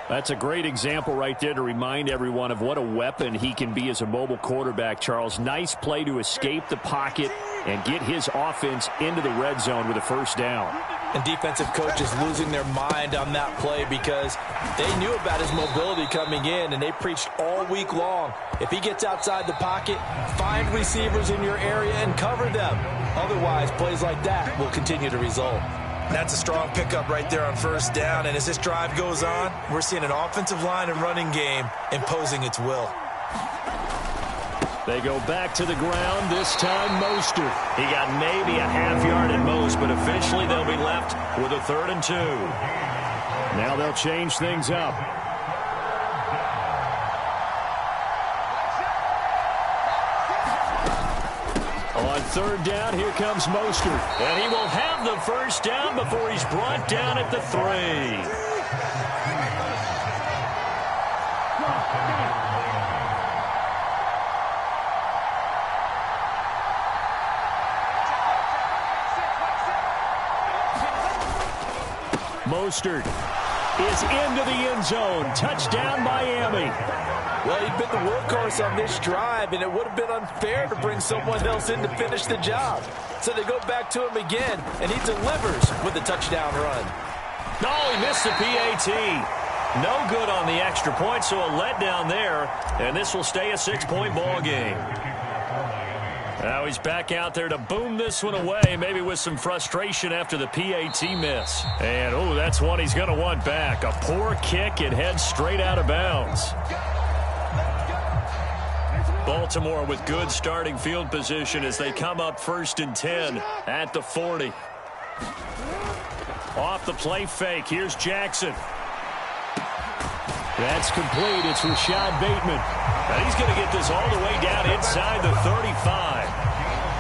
That's a great example right there to remind everyone of what a weapon he can be as a mobile quarterback, Charles. Nice play to escape the pocket and get his offense into the red zone with a first down. And defensive coaches losing their mind on that play because they knew about his mobility coming in, and they preached all week long. If he gets outside the pocket, find receivers in your area and cover them. Otherwise, plays like that will continue to result. That's a strong pickup right there on first down, and as this drive goes on, we're seeing an offensive line and running game imposing its will. They go back to the ground, this time Mostert. He got maybe a half yard at most, but officially they'll be left with a 3rd and 2. Now they'll change things up. On 3rd down, here comes Mostert. And he will have the first down before he's brought down at the 3. Mostert is into the end zone. Touchdown, Miami. Well, he'd been the workhorse on this drive, and it would have been unfair to bring someone else in to finish the job. So they go back to him again, and he delivers with a touchdown run. No, he missed the PAT. No good on the extra point, so a letdown there, and this will stay a 6-point ball game. Now he's back out there to boom this one away, maybe with some frustration after the PAT miss. And, oh, that's one he's going to want back. A poor kick, it heads straight out of bounds. Baltimore with good starting field position as they come up 1st and 10 at the 40. Off the play fake, here's Jackson. That's complete. It's Rashad Bateman. And he's going to get this all the way down inside the 35.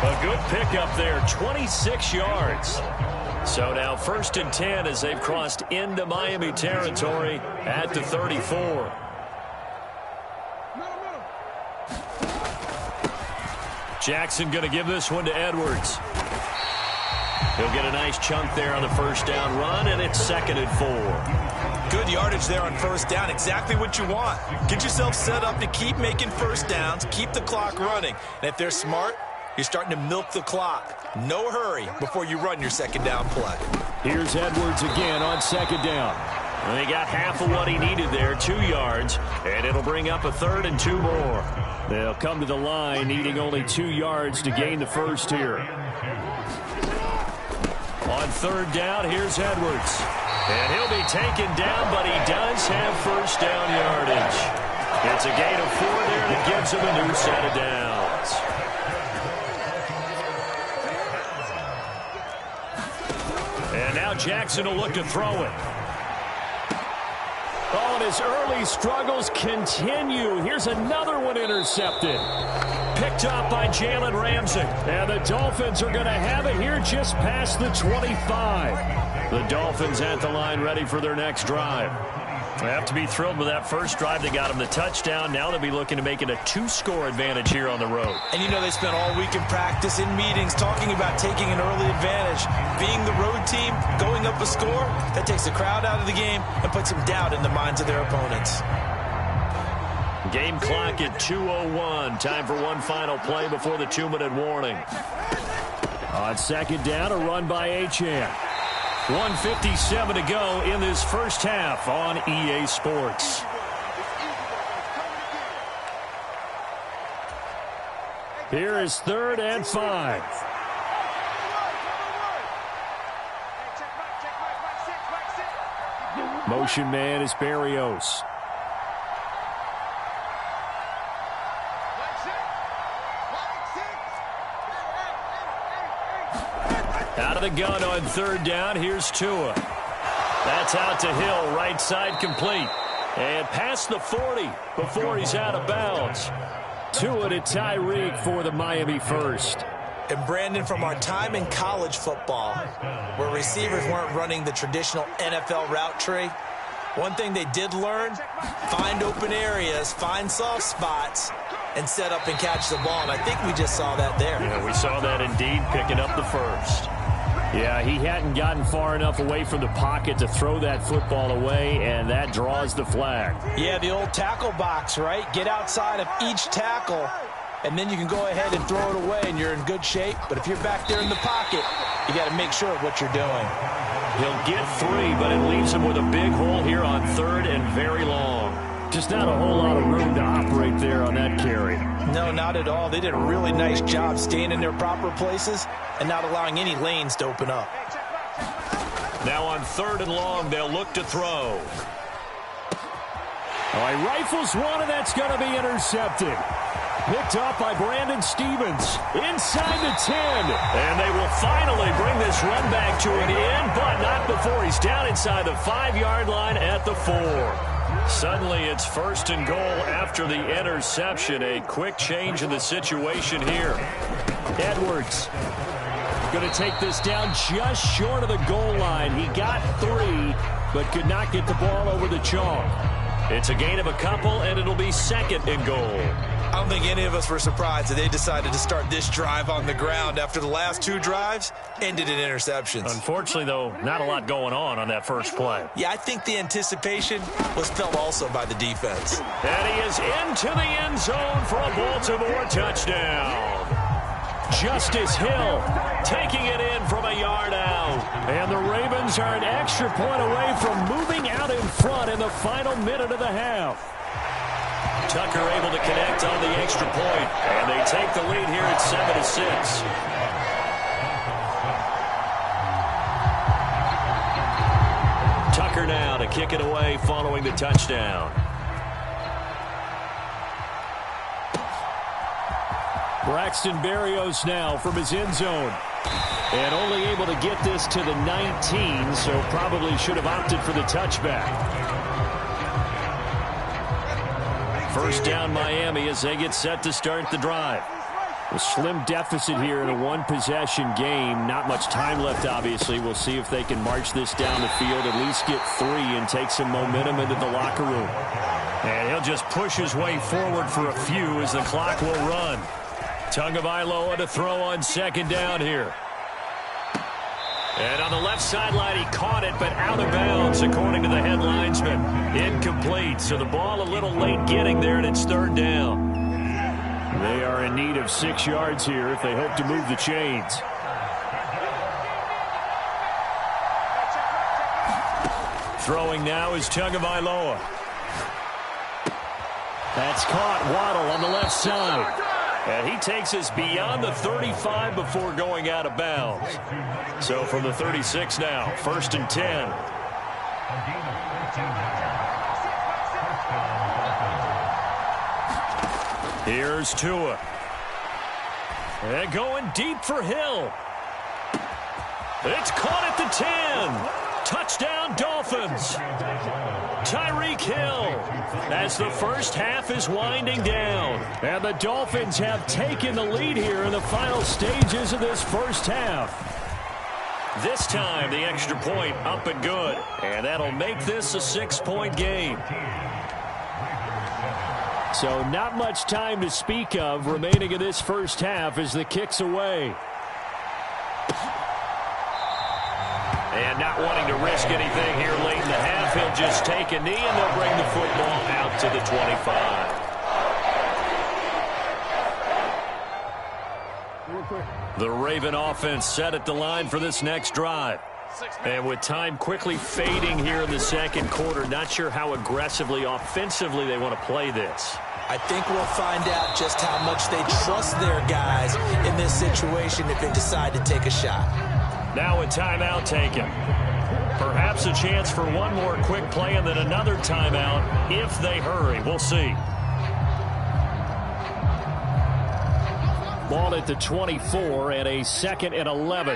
A good pickup there, 26 yards. So now 1st and 10 as they've crossed into Miami territory at the 34. Jackson going to give this one to Edwards. He'll get a nice chunk there on the first down run, and it's 2nd and 4. Good yardage there on first down. Exactly what you want. Get yourself set up to keep making first downs, keep the clock running. And if they're smart, you're starting to milk the clock. No hurry before you run your 2nd down play. Here's Edwards again on 2nd down. And he got half of what he needed there, 2 yards, and it'll bring up a 3rd and 2 more. They'll come to the line needing only 2 yards to gain the first here. On 3rd down, here's Edwards. And he'll be taken down, but he does have first down yardage. It's a gain of 4 there that gives him a new set of downs. And now Jackson will look to throw it. Oh, and his early struggles continue. Here's another one intercepted. Picked up by Jalen Ramsey. And the Dolphins are going to have it here just past the 25. The Dolphins at the line ready for their next drive. They have to be thrilled with that first drive. They got them the touchdown. Now they'll be looking to make it a 2-score advantage here on the road. And you know they spent all week in practice, in meetings, talking about taking an early advantage. Being the road team, going up a score, that takes the crowd out of the game and puts some doubt in the minds of their opponents. Game clock at 2:01. Time for one final play before the 2-minute warning. On 2nd down, a run by Achane. 1:57 to go in this first half on EA Sports. Here is 3rd and 5. Motion man is Berrios. Out of the gun on 3rd down. Here's Tua. That's out to Hill. Right side complete. And past the 40 before he's out of bounds. Tua to Tyreek for the Miami first. And Brandon, from our time in college football, where receivers weren't running the traditional NFL route tree, one thing they did learn, find open areas, find soft spots, and set up and catch the ball. And I think we just saw that there. Yeah, we saw that indeed, picking up the first. Yeah, he hadn't gotten far enough away from the pocket to throw that football away, and that draws the flag. Yeah, the old tackle box, right? Get outside of each tackle, and then you can go ahead and throw it away, and you're in good shape. But if you're back there in the pocket, you got to make sure of what you're doing. He'll get 3, but it leaves him with a big hole here on 3rd and very long. Just not a whole lot of room to operate there on that carry. No, not at all. They did a really nice job staying in their proper places and not allowing any lanes to open up. Now on 3rd and long, they'll look to throw. Oh, he rifles one, and that's going to be intercepted. Picked up by Brandon Stevens inside the 10. And they will finally bring this run back to an end, but not before he's down inside the 5-yard line at the 4. Suddenly it's 1st and goal after the interception. A quick change in the situation here. Edwards going to take this down just short of the goal line. He got 3, but could not get the ball over the chalk. It's a gain of a couple, and it'll be second and goal. I don't think any of us were surprised that they decided to start this drive on the ground after the last 2 drives ended in interceptions. Unfortunately, though, not a lot going on that first play. Yeah, I think the anticipation was felt also by the defense. And he is into the end zone for a Baltimore touchdown. Justice Hill taking it in from a yard out. And the Ravens are an extra point away from moving out in front in the final minute of the half. Tucker able to connect on the extra point, and they take the lead here at 7-6. Tucker now to kick it away following the touchdown. Braxton Berrios now from his end zone. And only able to get this to the 19, so probably should have opted for the touchback. First down Miami as they get set to start the drive. A slim deficit here in a one-possession game. Not much time left, obviously. We'll see if they can march this down the field, at least get 3 and take some momentum into the locker room. And he'll just push his way forward for a few as the clock will run. Tagovailoa to throw on second down here. And on the left sideline, he caught it, but out of bounds, according to the head linesman. Incomplete, so the ball a little late getting there, and it's third down. They are in need of 6 yards here if they hope to move the chains. Throwing now is Tagovailoa. That's caught. Waddle on the left side. And he takes us beyond the 35 before going out of bounds. So from the 36 now, first and 10. Here's Tua. And going deep for Hill. It's caught at the 10. Touchdown, Dolphins. Tyreek Hill as the first half is winding down. And the Dolphins have taken the lead here in the final stages of this first half. This time, the extra point up and good. And that'll make this a 6-point game. So not much time to speak of remaining in this first half as the kick's away. And not wanting to risk anything here late in the half, he'll just take a knee and they'll bring the football out to the 25. The Raven offense set at the line for this next drive. And with time quickly fading here in the second quarter, not sure how aggressively, offensively they want to play this. I think we'll find out just how much they trust their guys in this situation if they decide to take a shot. Now a timeout taken. Perhaps a chance for one more quick play and then another timeout if they hurry. We'll see. Ball at the 24 and a 2nd and 11.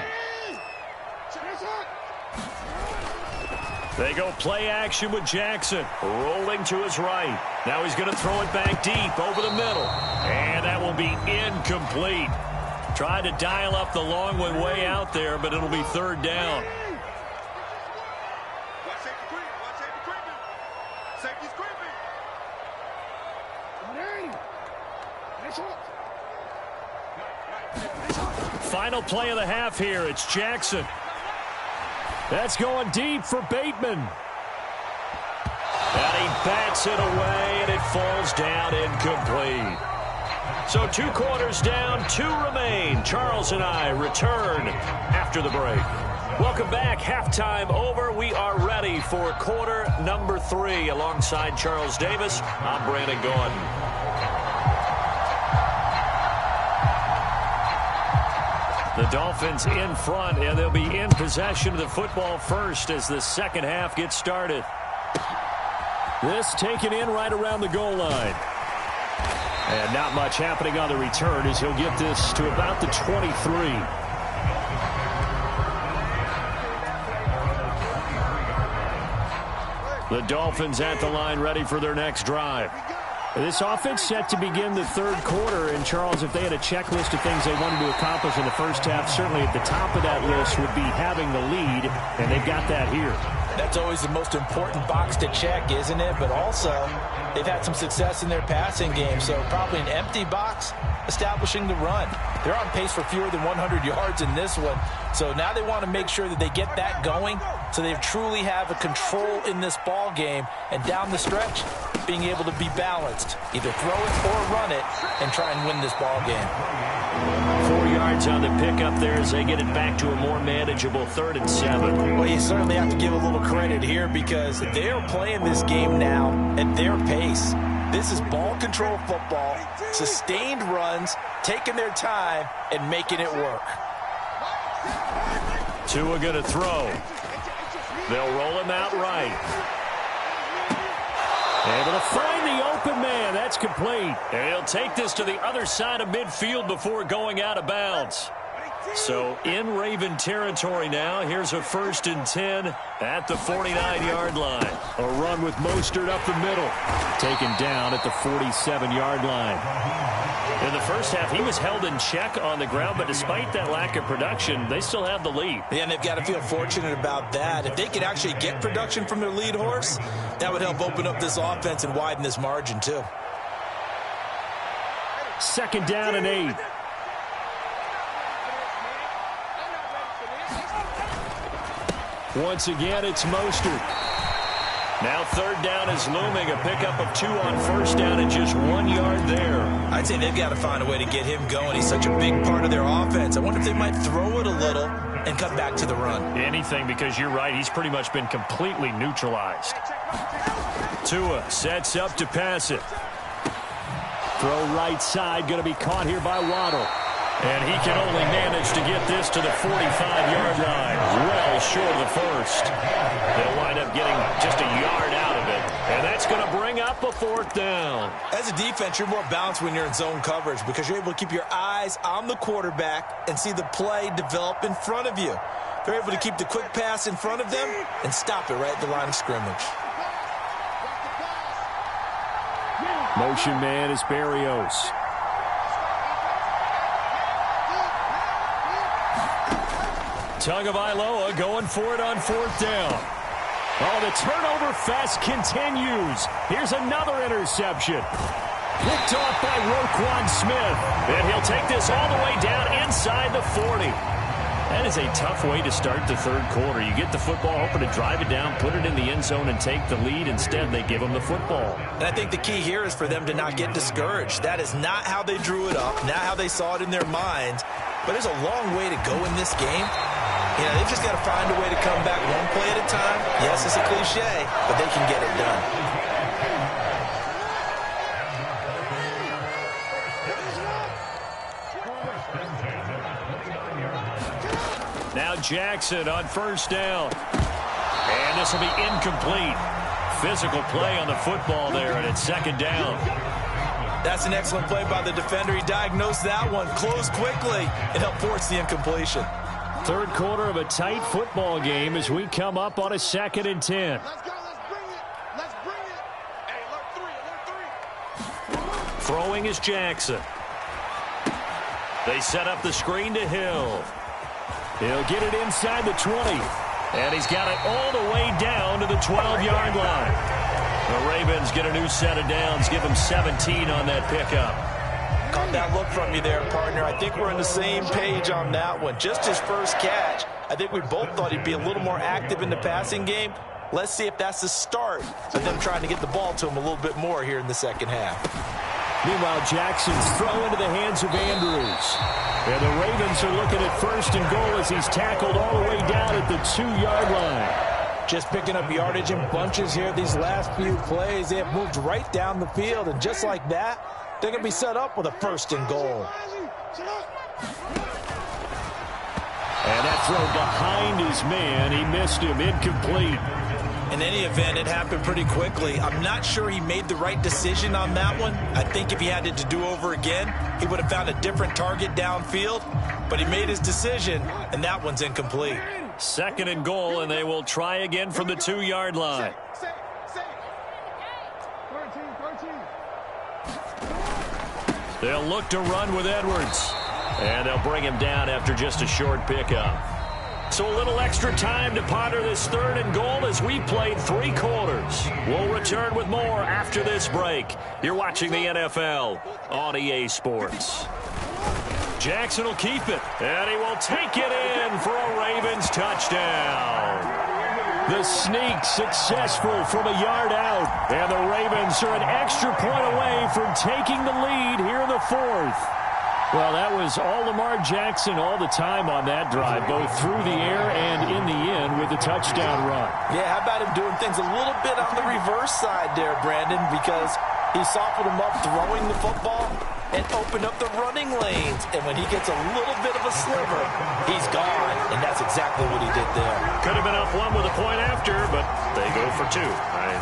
They go play action with Jackson. Rolling to his right. Now he's going to throw it back deep over the middle. And that will be incomplete. Tried to dial up the long one way out there, but it'll be third down. Final play of the half here. It's Jackson. That's going deep for Bateman. And he bats it away, and it falls down incomplete. So 2 quarters down, 2 remain. Charles and I return after the break. Welcome back. Halftime over. We are ready for quarter number 3. Alongside Charles Davis, I'm Brandon Gordon. The Dolphins in front, and they'll be in possession of the football first as the second half gets started. This taken in right around the goal line. And not much happening on the return as he'll get this to about the 23. The Dolphins at the line ready for their next drive. This offense set to begin the third quarter. And, Charles, if they had a checklist of things they wanted to accomplish in the first half, certainly at the top of that list would be having the lead, and they've got that here. That's always the most important box to check, isn't it? But also, they've had some success in their passing game, so probably an empty box establishing the run. They're on pace for fewer than 100 yards in this one, so now they want to make sure that they get that going so they truly have a control in this ball game, and down the stretch, being able to be balanced, either throw it or run it, and try and win this ball game. 4 yards on the pickup there as they get it back to a more manageable 3rd and 7. Well, you certainly have to give a little credit here because they are playing this game now at their pace. This is ball control football, sustained runs, taking their time, and making it work. Tua going to throw. They'll roll him out right. Able to find the open man. That's complete. And he'll take this to the other side of midfield before going out of bounds. So in Raven territory now. Here's a 1st and 10 at the 49-yard line. A run with Mostert up the middle. Taken down at the 47-yard line. In the first half, he was held in check on the ground, but despite that lack of production, they still have the lead. Yeah, and they've got to feel fortunate about that. If they could actually get production from their lead horse, that would help open up this offense and widen this margin, too. 2nd down and 8. Once again, it's Mostert. Now 3rd down is looming. A pickup of 2 on 1st down and just 1 yard there. I'd say they've got to find a way to get him going. He's such a big part of their offense. I wonder if they might throw it a little and cut back to the run. Anything, because you're right. He's pretty much been completely neutralized. Tua sets up to pass it. Throw right side. Going to be caught here by Waddle. And he can only manage to get this to the 45-yard line. Well short of the 1st. They'll wind up getting just a yard out of it. And that's going to bring up a 4th down. As a defense, you're more balanced when you're in zone coverage because you're able to keep your eyes on the quarterback and see the play develop in front of you. They're able to keep the quick pass in front of them and stop it right at the line of scrimmage. Motion man is Berrios. Tagovailoa going for it on 4th down. Oh, the turnover fest continues. Here's another interception. Picked off by Roquan Smith. And he'll take this all the way down inside the 40. That is a tough way to start the 3rd quarter. You get the football, hoping to drive it down, put it in the end zone, and take the lead. Instead, they give them the football. And I think the key here is for them to not get discouraged. That is not how they drew it up, not how they saw it in their minds. But there's a long way to go in this game. You know, they've just got to find a way to come back one play at a time. Yes, it's a cliche, but they can get it done. Now Jackson on 1st down. And this will be incomplete. Physical play on the football there, and it's 2nd down. That's an excellent play by the defender. He diagnosed that one, closed quickly, and helped force the incompletion. 3rd quarter of a tight football game as we come up on a 2nd and 10. Let's go. Let's bring it. Hey, alert 3. Throwing is Jackson. They set up the screen to Hill. He'll get it inside the 20. And he's got it all the way down to the 12-yard line. The Ravens get a new set of downs, give them 17 on that pickup. Caught that look from you there, partner. I think we're on the same page on that one. Just his first catch. I think we both thought he'd be a little more active in the passing game. Let's see if that's the start of them trying to get the ball to him a little bit more here in the 2nd half. Meanwhile, Jackson's throw into the hands of Andrews. And the Ravens are looking at 1st and goal as he's tackled all the way down at the 2-yard line. Just picking up yardage in bunches here these last few plays. They have moved right down the field, and just like that, they're going to be set up with a 1st and goal. And that throw behind his man. He missed him. Incomplete. In any event, it happened pretty quickly. I'm not sure he made the right decision on that one. I think if he had it to do over again, he would have found a different target downfield. But he made his decision, and that one's incomplete. 2nd and goal, and they will try again from the 2-yard line. They'll look to run with Edwards. And they'll bring him down after just a short pickup. So a little extra time to ponder this 3rd and goal as we played 3 quarters. We'll return with more after this break. You're watching the NFL on EA Sports. Jackson will keep it, and he will take it in for a Ravens touchdown. The sneak successful from a yard out, and the Ravens are an extra point away from taking the lead here in the 4th. Well, that was all Lamar Jackson all the time on that drive, both through the air and in the end with the touchdown run. Yeah, how about him doing things a little bit on the reverse side there, Brandon, because he softened him up throwing the football and opened up the running lanes. And when he gets a little bit of a sliver, he's gone. And that's exactly what he did there. Could have been up 1 with a point after, but they go for 2.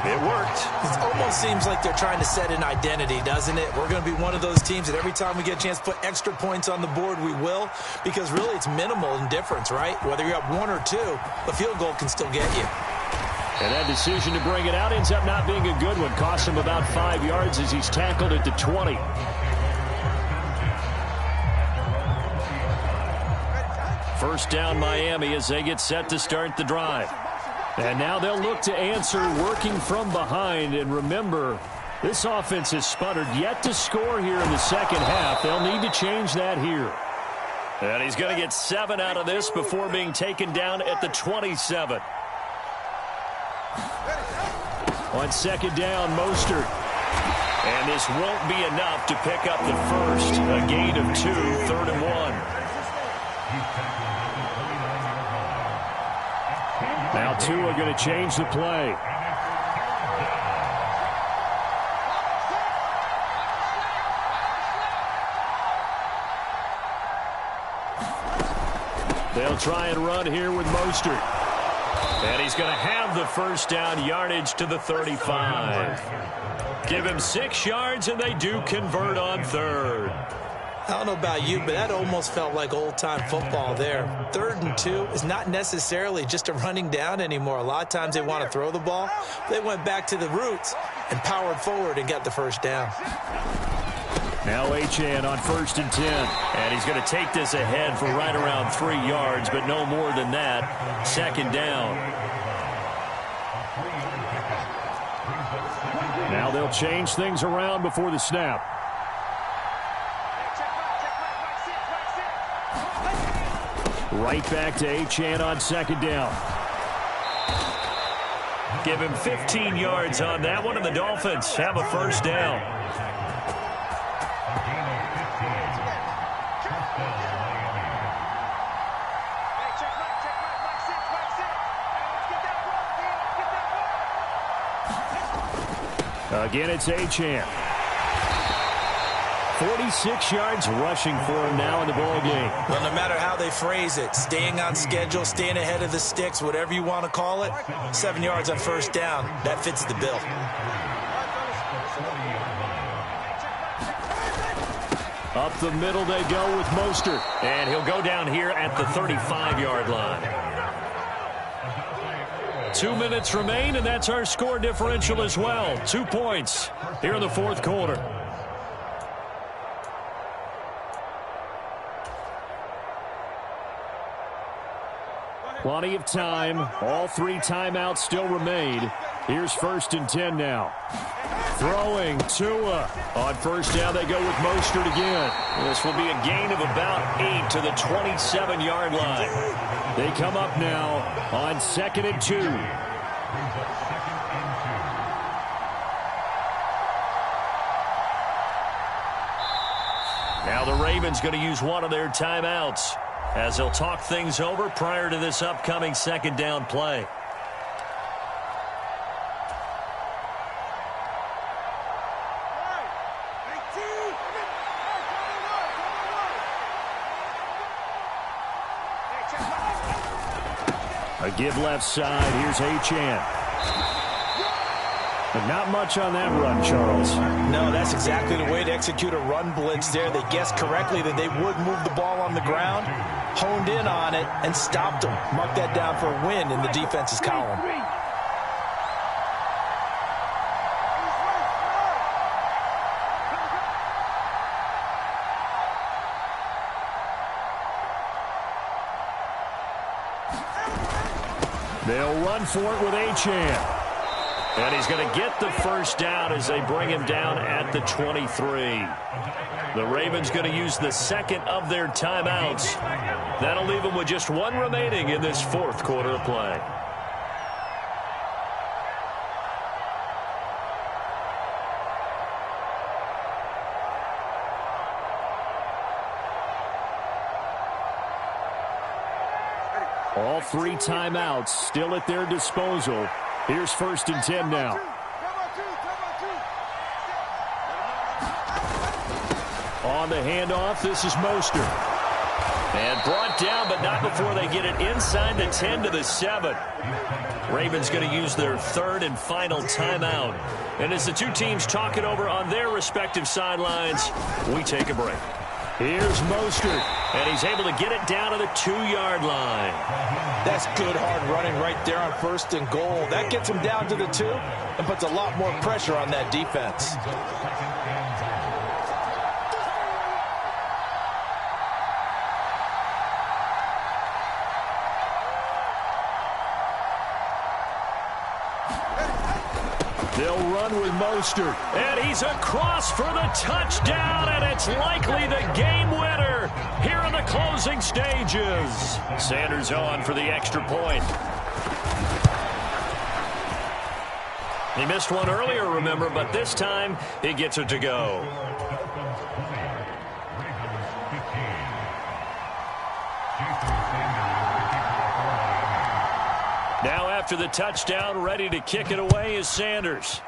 It worked. It almost seems like they're trying to set an identity, doesn't it? We're going to be one of those teams that every time we get a chance to put extra points on the board, we will. Because really it's minimal in difference, right? Whether you're up 1 or 2, a field goal can still get you. And that decision to bring it out ends up not being a good one. Costs him about 5 yards as he's tackled at the 20. First down Miami as they get set to start the drive. And now they'll look to answer working from behind. And remember, this offense has sputtered yet to score here in the second half. They'll need to change that here. And he's going to get 7 out of this before being taken down at the 27. On second down, Mostert. And this won't be enough to pick up the first. A gain of 2, 3rd and 1. Now 2 are going to change the play. They'll try and run here with Mostert. And he's going to have the first down, yardage to the 35. Give him 6 yards, and they do convert on 3rd. I don't know about you, but that almost felt like old-time football there. 3rd and 2 is not necessarily just a running down anymore. A lot of times they want to throw the ball. They went back to the roots and powered forward and got the first down. Now Achane on 1st and 10. And he's going to take this ahead for right around 3 yards, but no more than that. 2nd down. Now they'll change things around before the snap. Right back to Achane on 2nd down. Give him 15 yards on that one, and the Dolphins have a first down. Again, it's Achane. 46 yards rushing for him now in the ball game. Well, no matter how they phrase it, staying on schedule, staying ahead of the sticks, whatever you want to call it, 7 yards on first down, that fits the bill. Up the middle they go with Mostert. And he'll go down here at the 35-yard line. 2 minutes remain, and that's our score differential as well. 2 points here in the 4th quarter. Plenty of time. All 3 timeouts still remain. Here's 1st and 10 now. Throwing Tua. On first down, they go with Mostert again. This will be a gain of about 8 to the 27-yard line. They come up now on 2nd and 2. Now the Ravens going to use one of their timeouts as they'll talk things over prior to this upcoming 2nd down play. A give left side. Here's Achane. But not much on that run, Charles. No, that's exactly the way to execute a run blitz there. They guessed correctly that they would move the ball on the ground, honed in on it, and stopped them. Mark that down for a win in the defense's column. run for it with Achane. And he's going to get the first down as they bring him down at the 23. The Ravens going to use the second of their timeouts. That'll leave them with just one remaining in this fourth quarter of play. All three timeouts still at their disposal. Here's 1st and 10 now. On the handoff, this is Mostert. And brought down, but not before they get it inside the 10 to the 7. Ravens going to use their third and final timeout. And as the two teams talk it over on their respective sidelines, we take a break. Here's Mostert, and he's able to get it down to the 2-yard line. That's good hard running right there on 1st and goal. That gets him down to the 2 and puts a lot more pressure on that defense. They'll run with Mostert, and he's across for the touchdown, and it's likely the game winner here in the closing stages. Sanders on for the extra point. He missed one earlier, remember, but this time he gets it to go. Now after the touchdown, ready to kick it away is Sanders.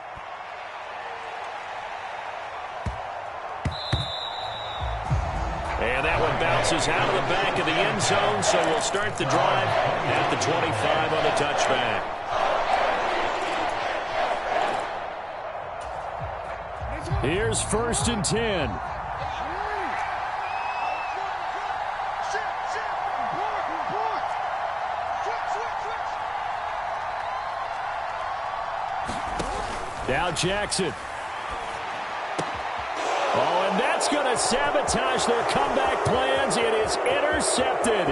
And that one bounces out of the back of the end zone, so we'll start the drive at the 25 on the touchback. Here's 1st and 10. Now Jackson. Oh, and that's going to sabotage their comeback plans. It is intercepted.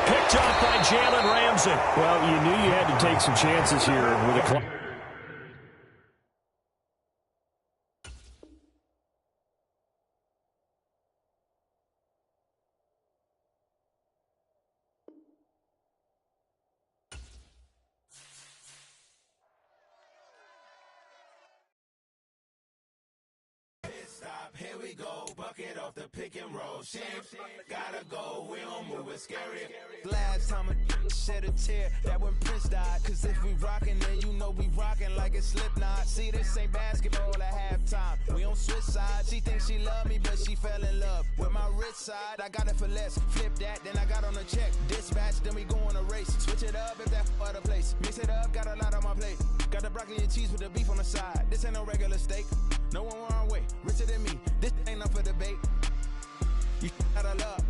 Picked off by Jalen Ramsey. Well, you knew you had to take some chances here with a clock. Here we go, bucket off the pick and roll. Champs, gotta go, we don't move it, scary. Last time a shed a tear, that when Prince died. Cause if we rockin', then you know we rockin' like a Slipknot. See, this ain't basketball at halftime. We on switch sides. She thinks she love me, but she fell in love with my rich side. I got it for less. Flip that, then I got on a check. Dispatch, then we go on a race. Switch it up if that other place. Mix it up, got a lot on my plate. Got the broccoli and cheese with the beef on the side. This ain't no regular steak. No one wrong way, richer than me. This ain't up for debate. You gotta love.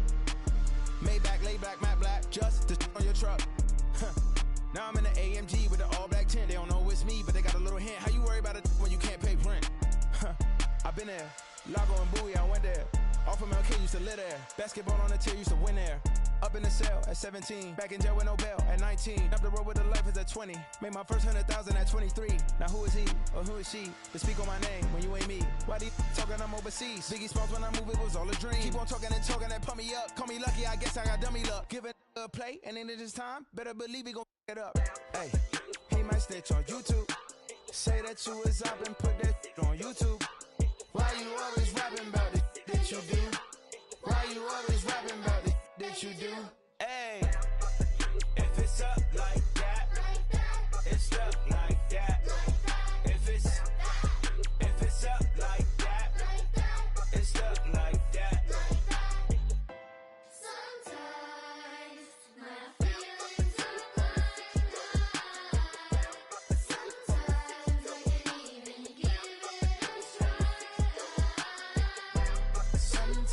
Maybach, laid back, matte black, just to on your truck. Now I'm in the AMG with the all black tint. They don't know it's me, but they got a little hint. How you worry about it when you can't pay rent? I've been there. Lago and Bowie, I went there. Off of MLK, used to live there. Basketball on the tier, used to win there. Up in the cell at 17. Back in jail with no bail at 19. Up the road with the life is at 20. Made my first 100,000 at 23. Now who is he or who is she to speak on my name when you ain't me? Why they talking I'm overseas? Biggie Smalls when I move, it was all a dream. Keep on talking and talking and pump me up. Call me lucky, I guess I got dummy luck. Give it a play and then it's time. Better believe he gon' it up. Hey, he might snitch on YouTube. Say that you was up and put that on YouTube. Why you always rapping about it that you do? Why you always rapping about it that you do? Hey, if it's up like that, it's up like that. If it's up like that, it's up like that. Sometimes my feelings are blind. Sometimes I can't even give it a try. Sometimes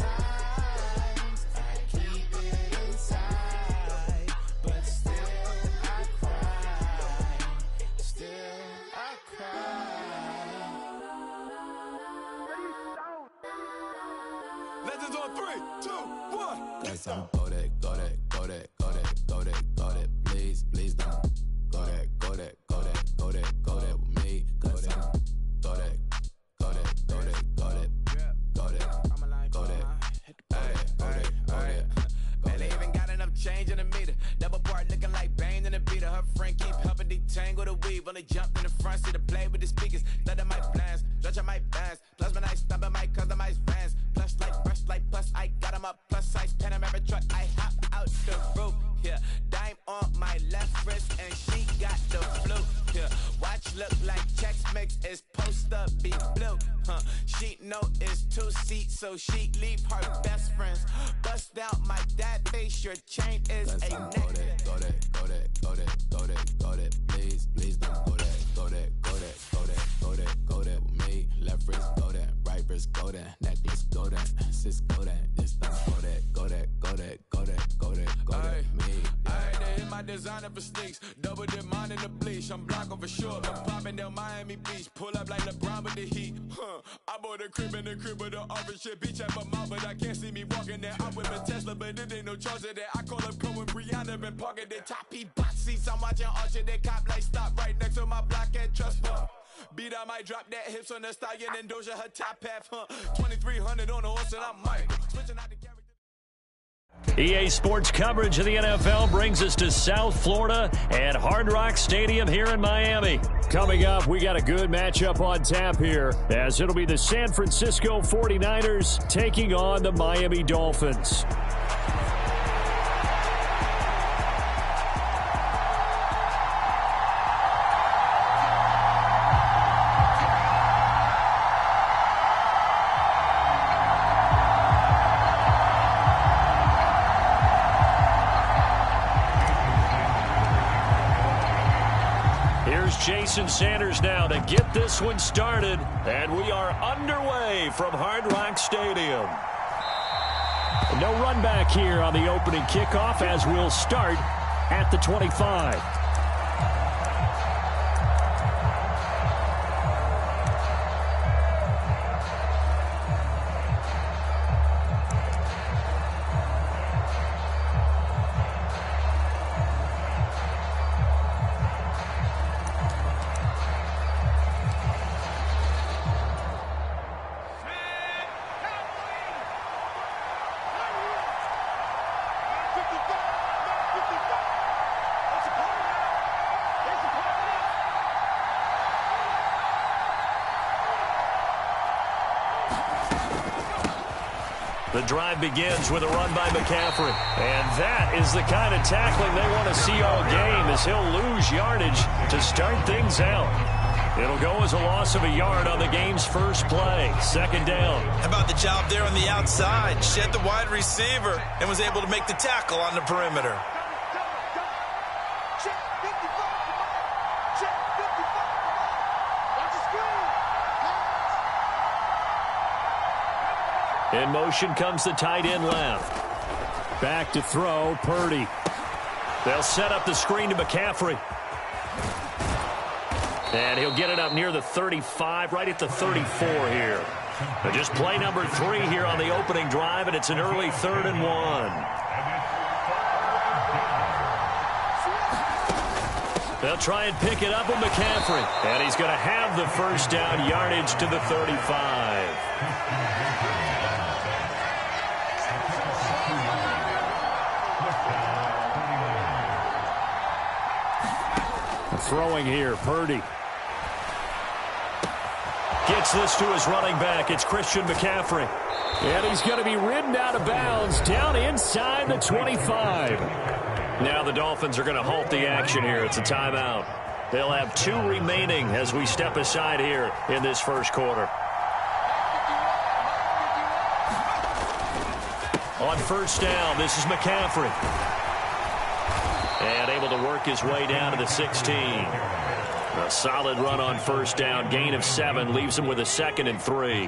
I keep it inside, but still I cry. Still I cry. Legends on 3, 2, 1. Got some go that, please don't. Go that. when they jumped in the front, see the play with the speakers. Let them might blast, judge I might blast. Plus when I stop at my customize fans. Plus like brush like plus I got them up. Plus size Panamera truck, I hop out the roof. Yeah, dime on my left wrist and she got the flu. Yeah, watch look like Chex Mix is supposed to be blue. She know it's 2 seats, so she leave her best friends. Bust down my dad face, your chain is a neck. Go that, please don't go that with me. Left wrist go that, right wrist go that, necklace go that, sis go that, this don't go that, me. They hit my designer for sneaks, double dip mine in the bleach. I'm blocking for sure, I'm popping down Miami Beach, pull up like LeBron with the heat. I bought a crib in the crib with the orange shit, beach at my mouth, but I can't see me walking there. I'm with a Tesla, but it ain't no charge of that. I call up Pro and Brianna been parking the top box seats. I'm watching Archer, they cop like stop right next to my block and trust fund. Beat I might drop that hips on the stallion and Doja her top half, 2300 on the horse and I might switching out the character. EA Sports coverage of the NFL brings us to South Florida at Hard Rock Stadium here in Miami. Coming up, we got a good matchup on tap here, as it'll be the San Francisco 49ers taking on the Miami Dolphins. Jason Sanders now to get this one started, and we are underway from Hard Rock Stadium. No run back here on the opening kickoff, as we'll start at the 25. The drive begins with a run by McCaffrey. And that is the kind of tackling they want to see all game, as he'll lose yardage to start things out. It'll go as a loss of a yard on the game's first play. Second down. How about the job there on the outside? Shed the wide receiver and was able to make the tackle on the perimeter. In motion comes the tight end left. Back to throw, Purdy. They'll set up the screen to McCaffrey. And he'll get it up near the 35, right at the 34 here. But just play number 3 here on the opening drive, and it's an early 3rd and 1. They'll try and pick it up with McCaffrey. And he's going to have the first down, yardage to the 35. Throwing here, Purdy. Gets this to his running back. It's Christian McCaffrey. And he's going to be ridden out of bounds down inside the 25. Now the Dolphins are going to halt the action here. It's a timeout. They'll have 2 remaining as we step aside here in this first quarter. On first down, this is McCaffrey. And able to work his way down to the 16. A solid run on first down. Gain of 7 leaves him with a 2nd and 3.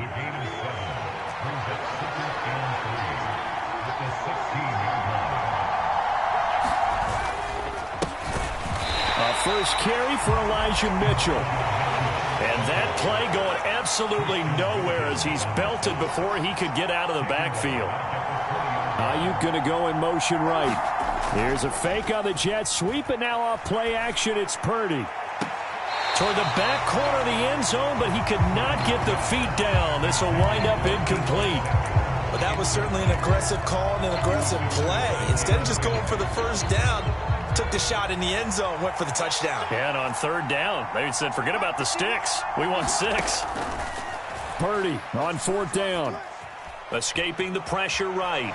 A first carry for Elijah Mitchell. And that play going absolutely nowhere as he's belted before he could get out of the backfield. Ayuk going to go in motion right. Here's a fake on the jet sweep, and now off play action, it's Purdy. Toward the back corner of the end zone, but he could not get the feet down. This will wind up incomplete. But that was certainly an aggressive call and an aggressive play. Instead of just going for the first down, took the shot in the end zone, went for the touchdown. And on third down, they said, forget about the sticks. We want 6. Purdy on fourth down. Escaping the pressure right.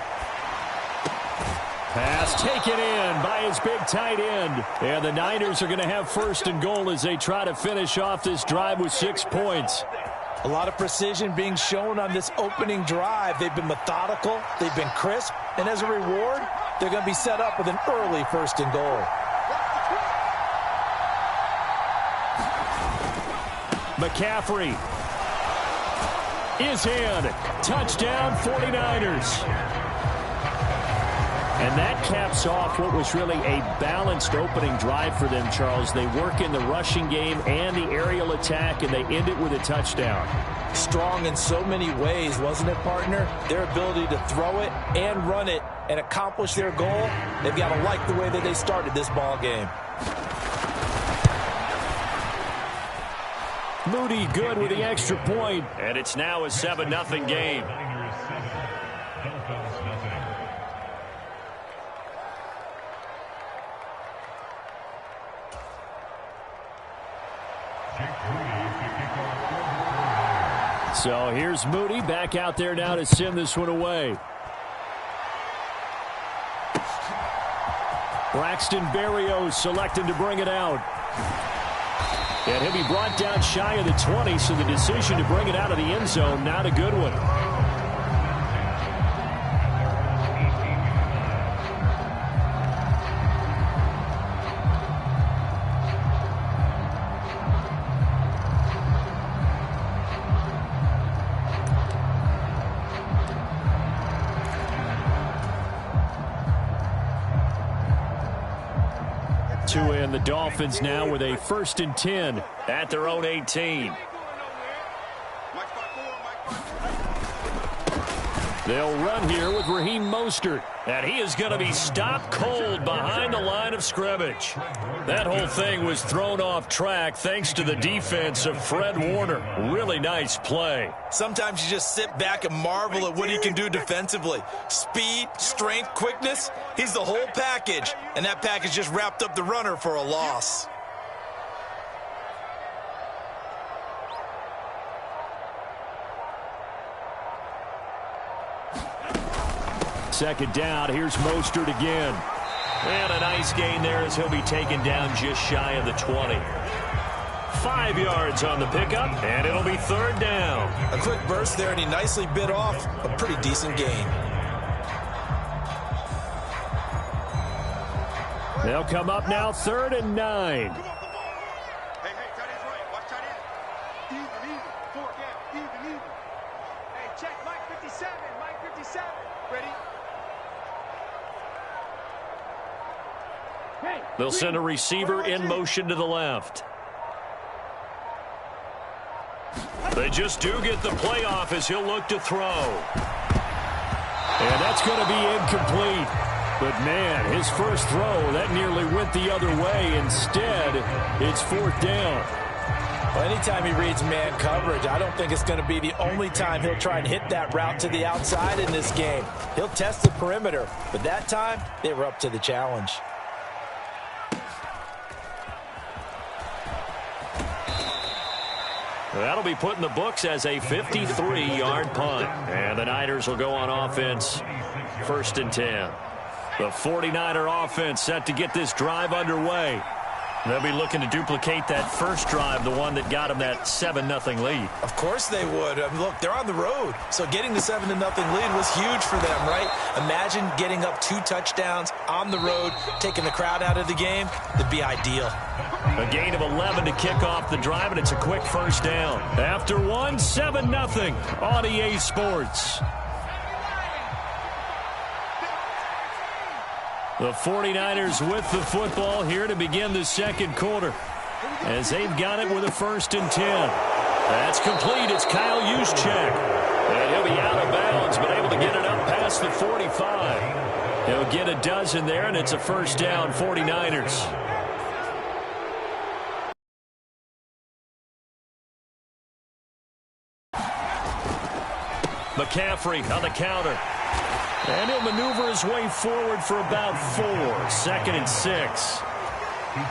Pass taken in by his big tight end. And the Niners are going to have first and goal as they try to finish off this drive with 6 points. A lot of precision being shown on this opening drive. They've been methodical. They've been crisp. And as a reward, they're going to be set up with an early first and goal. McCaffrey is in. Touchdown 49ers. And that caps off what was really a balanced opening drive for them, Charles. They work in the rushing game and the aerial attack, and they end it with a touchdown. Strong in so many ways, wasn't it, partner? Their ability to throw it and run it and accomplish their goal, they've got to like the way that they started this ball game. Moody good with the extra point, and it's now a 7-0 game. So here's Moody back out there now to send this one away. Braxton Berrios selected to bring it out. And he'll be brought down shy of the 20, so the decision to bring it out of the end zone, not a good one. And the Dolphins now with a 1st and 10 at their own 18. They'll run here with Raheem Mostert. And he is going to be stopped cold behind the line of scrimmage. That whole thing was thrown off track thanks to the defense of Fred Warner. Really nice play. Sometimes you just sit back and marvel at what he can do defensively. Speed, strength, quickness, he's the whole package. And that package just wrapped up the runner for a loss. Second down, here's Mostert again. And a nice gain there as he'll be taken down just shy of the 20. 5 yards on the pickup, and it'll be third down. A quick burst there, and he nicely bit off a pretty decent gain. They'll come up now 3rd and 9. Hey, tight end's right. Watch tight end. Even. 4 gap. Even. Hey, check Mike 57. Mike 57. Ready? They'll send a receiver in motion to the left. They just do get the play off as he'll look to throw. And that's going to be incomplete. But, man, his first throw, that nearly went the other way. Instead, it's 4th down. Well, anytime he reads man coverage, I don't think it's going to be the only time he'll try and hit that route to the outside in this game. He'll test the perimeter, but that time they were up to the challenge. That'll be put in the books as a 53-yard punt. And the Niners will go on offense, 1st and 10. The 49er offense set to get this drive underway. They'll be looking to duplicate that first drive, the one that got them that 7-0 lead. Of course they would. I mean, look, they're on the road. So getting the 7-0 lead was huge for them, right? Imagine getting up 2 touchdowns on the road, taking the crowd out of the game. That'd be ideal. A gain of 11 to kick off the drive, and it's a quick first down. After 1, 7-0 on EA Sports. The 49ers with the football here to begin the second quarter as they've got it with a 1st and 10. That's complete. It's Kyle Juszczyk. And he'll be out of bounds, but able to get it up past the 45. He'll get a dozen there, and it's a first down, 49ers. McCaffrey on the counter. And he'll maneuver his way forward for about 4. 2nd and 6.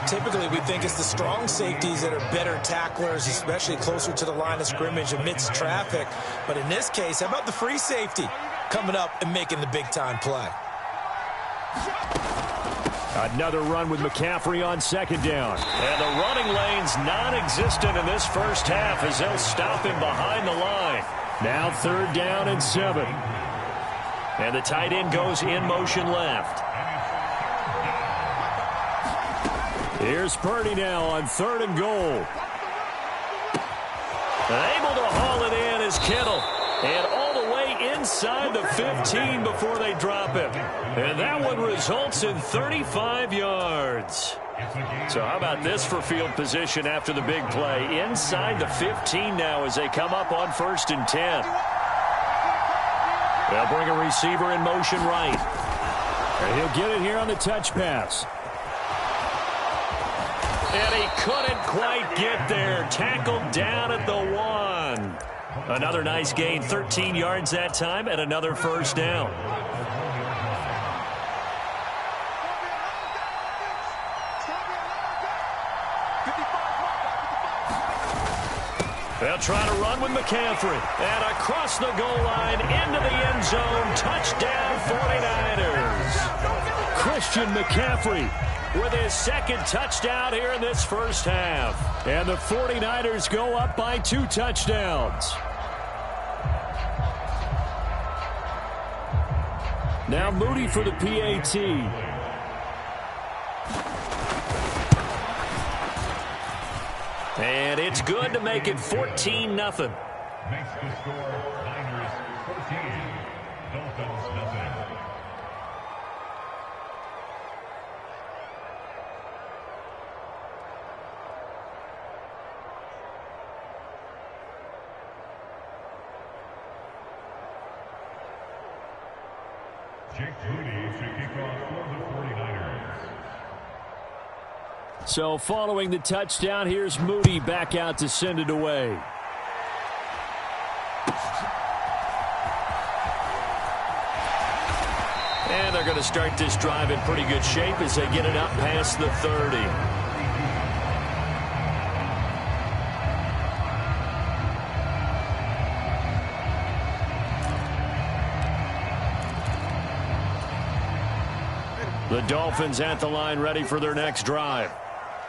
Typically, we think it's the strong safeties that are better tacklers, especially closer to the line of scrimmage amidst traffic. But in this case, how about the free safety coming up and making the big-time play? Another run with McCaffrey on 2nd down. And the running lane's non-existent in this first half as they'll stop him behind the line. Now 3rd down and 7. And the tight end goes in motion left. Here's Purdy now on 3rd and goal. Able to haul it in is Kittle. And all the way inside the 15 before they drop him. And that one results in 35 yards. So how about this for field position after the big play? Inside the 15 now as they come up on 1st and 10. They'll bring a receiver in motion right. And he'll get it here on the touch pass. And he couldn't quite get there. Tackled down at the 1. Another nice gain, 13 yards that time, and another 1st down. They'll try to run with McCaffrey. And across the goal line, into the end zone. Touchdown, 49ers. Christian McCaffrey with his 2nd touchdown here in this first half. And the 49ers go up by 2 touchdowns. Now Moody for the PAT. And it's good to make it 14-0. Makes the score Niners 14, Dolphins 0. Jake Moody to kick off for the 49ers. So following the touchdown, here's Moody back out to send it away. And they're going to start this drive in pretty good shape as they get it up past the 30. The Dolphins at the line ready for their next drive.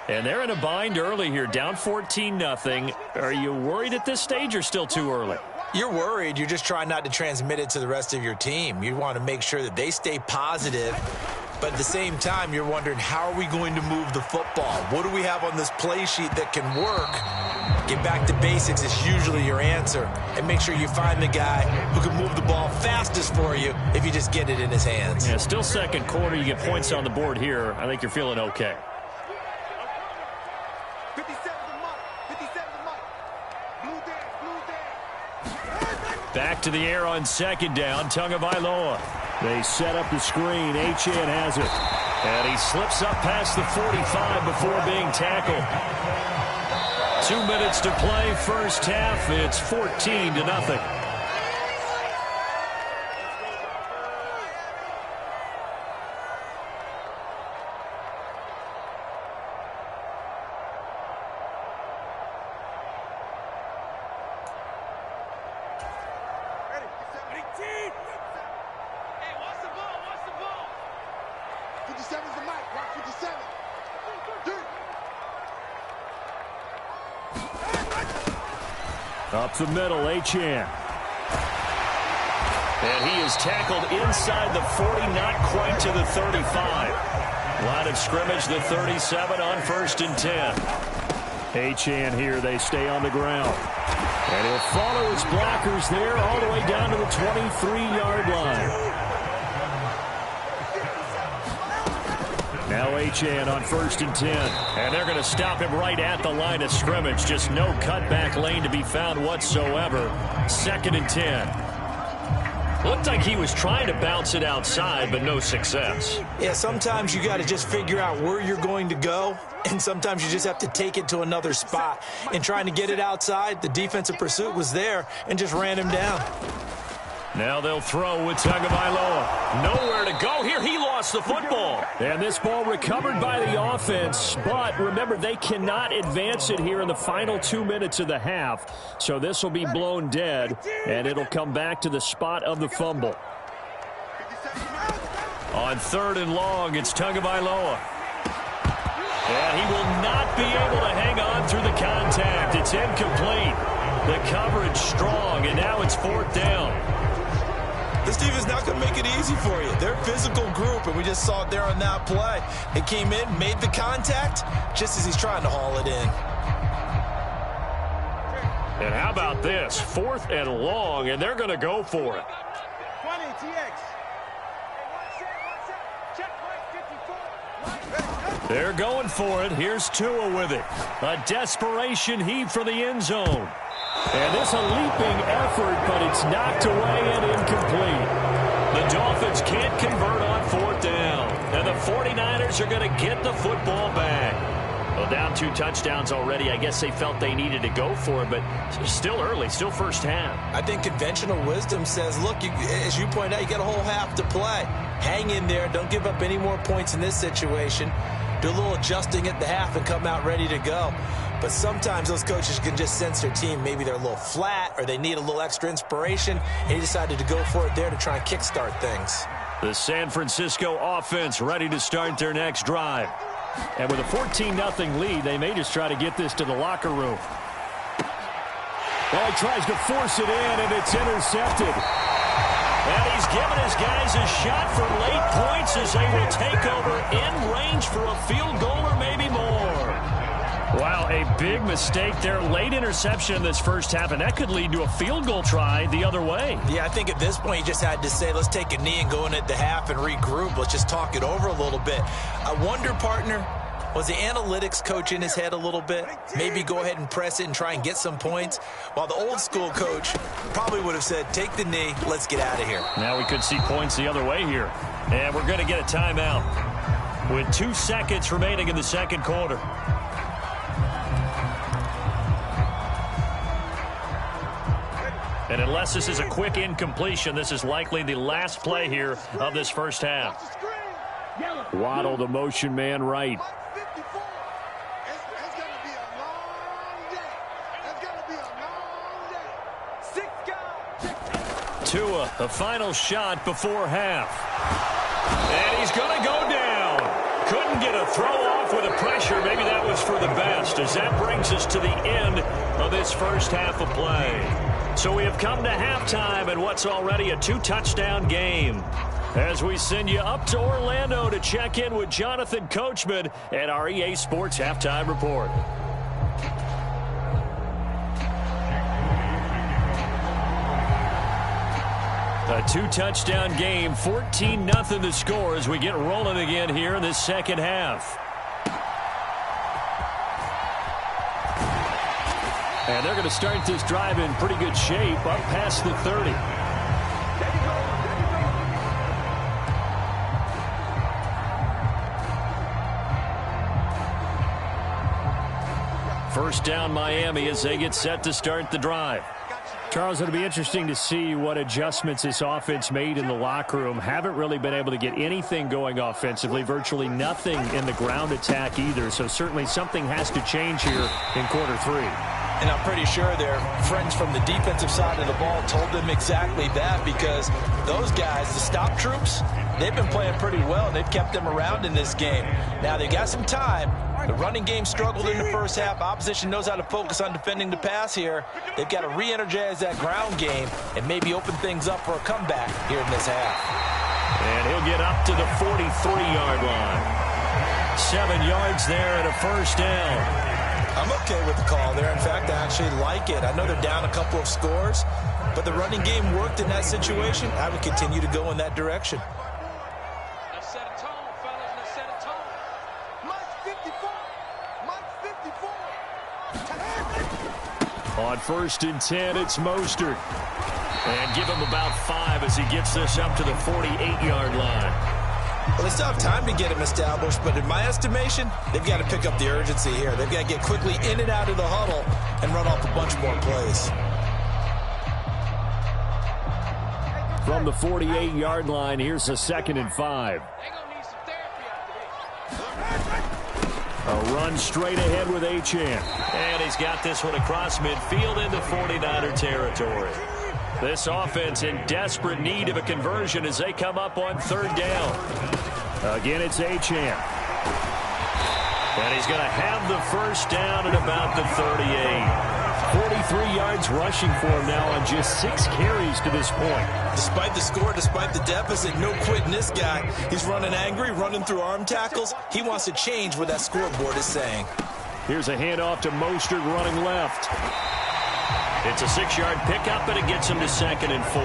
And they're in a bind early here, down 14-0. Are you worried at this stage or still too early? You're worried. You're just trying not to transmit it to the rest of your team. You want to make sure that they stay positive. But at the same time, you're wondering, how are we going to move the football? What do we have on this play sheet that can work? Get back to basics is usually your answer. And make sure you find the guy who can move the ball fastest for you if you just get it in his hands. Yeah, still 2nd quarter. You get points on the board here. I think you're feeling okay. 57's the mark. 57's the mark. Blue dance, blue dance. Back to the air on 2nd down. Tagovailoa. They set up the screen. Achane has it. And he slips up past the 45 before being tackled. 2 minutes to play, first half. It's 14-0. Up the middle, Achane. And he is tackled inside the 40, not quite to the 35. Line of scrimmage, the 37 on 1st and 10. Achane here, they stay on the ground. And he'll follow his blockers there all the way down to the 23-yard line. Now Achane on 1st and 10. And they're going to stop him right at the line of scrimmage. Just no cutback lane to be found whatsoever. 2nd and 10. Looked like he was trying to bounce it outside, but no success. Yeah, sometimes you got to just figure out where you're going to go, and sometimes you just have to take it to another spot. And trying to get it outside, the defensive pursuit was there and just ran him down. Now they'll throw with Tagovailoa. Nowhere to go here. He lost the football. And this ball recovered by the offense. But remember, they cannot advance it here in the final 2 minutes of the half. So this will be blown dead, and it'll come back to the spot of the fumble. On 3rd and long, it's Tagovailoa. And he will not be able to hang on through the contact. It's incomplete. The coverage strong, and now it's 4th down. This defense not going to make it easy for you. They're a physical group, and we just saw it there on that play. They came in, made the contact, just as he's trying to haul it in. And how about this? 4th and long, and they're going to go for it. 20, TX. They're going for it. Here's Tua with it. A desperation heave for the end zone. And this a leaping effort, but it's knocked away and incomplete. The Dolphins can't convert on 4th down. And the 49ers are going to get the football back. Well, down 2 touchdowns already. I guess they felt they needed to go for it, but still early, still first half. I think conventional wisdom says, look, as you point out, you got a whole half to play. Hang in there. Don't give up any more points in this situation. Do a little adjusting at the half and come out ready to go. But sometimes those coaches can just sense their team. Maybe they're a little flat or they need a little extra inspiration. And he decided to go for it there to try and kickstart things. The San Francisco offense ready to start their next drive. And with a 14-0 lead, they may just try to get this to the locker room. Well, he tries to force it in, and it's intercepted. And he's given his guys a shot for late points as they will take over in range for a field goal or maybe more. Wow, a big mistake there. Late interception in this first half, and that could lead to a field goal try the other way. Yeah, I think at this point you just had to say, let's take a knee and go in at the half and regroup. Let's just talk it over a little bit. I wonder, partner, was the analytics coach in his head a little bit? Maybe go ahead and press it and try and get some points? While the old school coach probably would have said, take the knee, let's get out of here. Now we could see points the other way here. And we're going to get a timeout with 2 seconds remaining in the second quarter. And unless this is a quick incompletion, this is likely the last play here of this first half. Waddle, the motion man, right. Tua, the final shot before half. And he's going to go down. Couldn't get a throw off with the pressure. Maybe that was for the best, as that brings us to the end of this first half of play. So we have come to halftime in what's already a 2-touchdown game. As we send you up to Orlando to check in with Jonathan Coachman at our EA Sports Halftime Report. A 2-touchdown game, 14-0 the score as we get rolling again here in this second half. And they're going to start this drive in pretty good shape, up past the 30. First down Miami as they get set to start the drive. Charles, it'll be interesting to see what adjustments this offense made in the locker room. Haven't really been able to get anything going offensively, virtually nothing in the ground attack either. So certainly something has to change here in quarter 3. And I'm pretty sure their friends from the defensive side of the ball told them exactly that, because those guys, the stop troops, they've been playing pretty well. They've kept them around in this game. Now, they got some time. The running game struggled in the first half. Opposition knows how to focus on defending the pass here. They've got to re-energize that ground game and maybe open things up for a comeback here in this half. And he'll get up to the 43-yard line. 7 yards there and a first down. I'm okay with the call there. In fact, I actually like it. I know they're down a couple of scores, but the running game worked in that situation. I would continue to go in that direction. Let's set a tone, fellas. Let's set a tone. Mike 54. Mike 54. On 1st and 10, it's Mostert. And give him about 5 as he gets this up to the 48-yard line. Well, they still have time to get him established, but in my estimation, they've got to pick up the urgency here. They've got to get quickly in and out of the huddle and run off a bunch more plays. From the 48-yard line, here's a 2nd and 5. A run straight ahead with Achane. And he's got this one across midfield into 49er territory. This offense in desperate need of a conversion as they come up on 3rd down. Again, it's Achane. And he's going to have the first down at about the 38. 43 yards rushing for him now on just 6 carries to this point. Despite the score, despite the deficit, no quitting this guy. He's running angry, running through arm tackles. He wants to change what that scoreboard is saying. Here's a handoff to Mostert running left. It's a 6-yard pickup, and it gets him to 2nd and 4.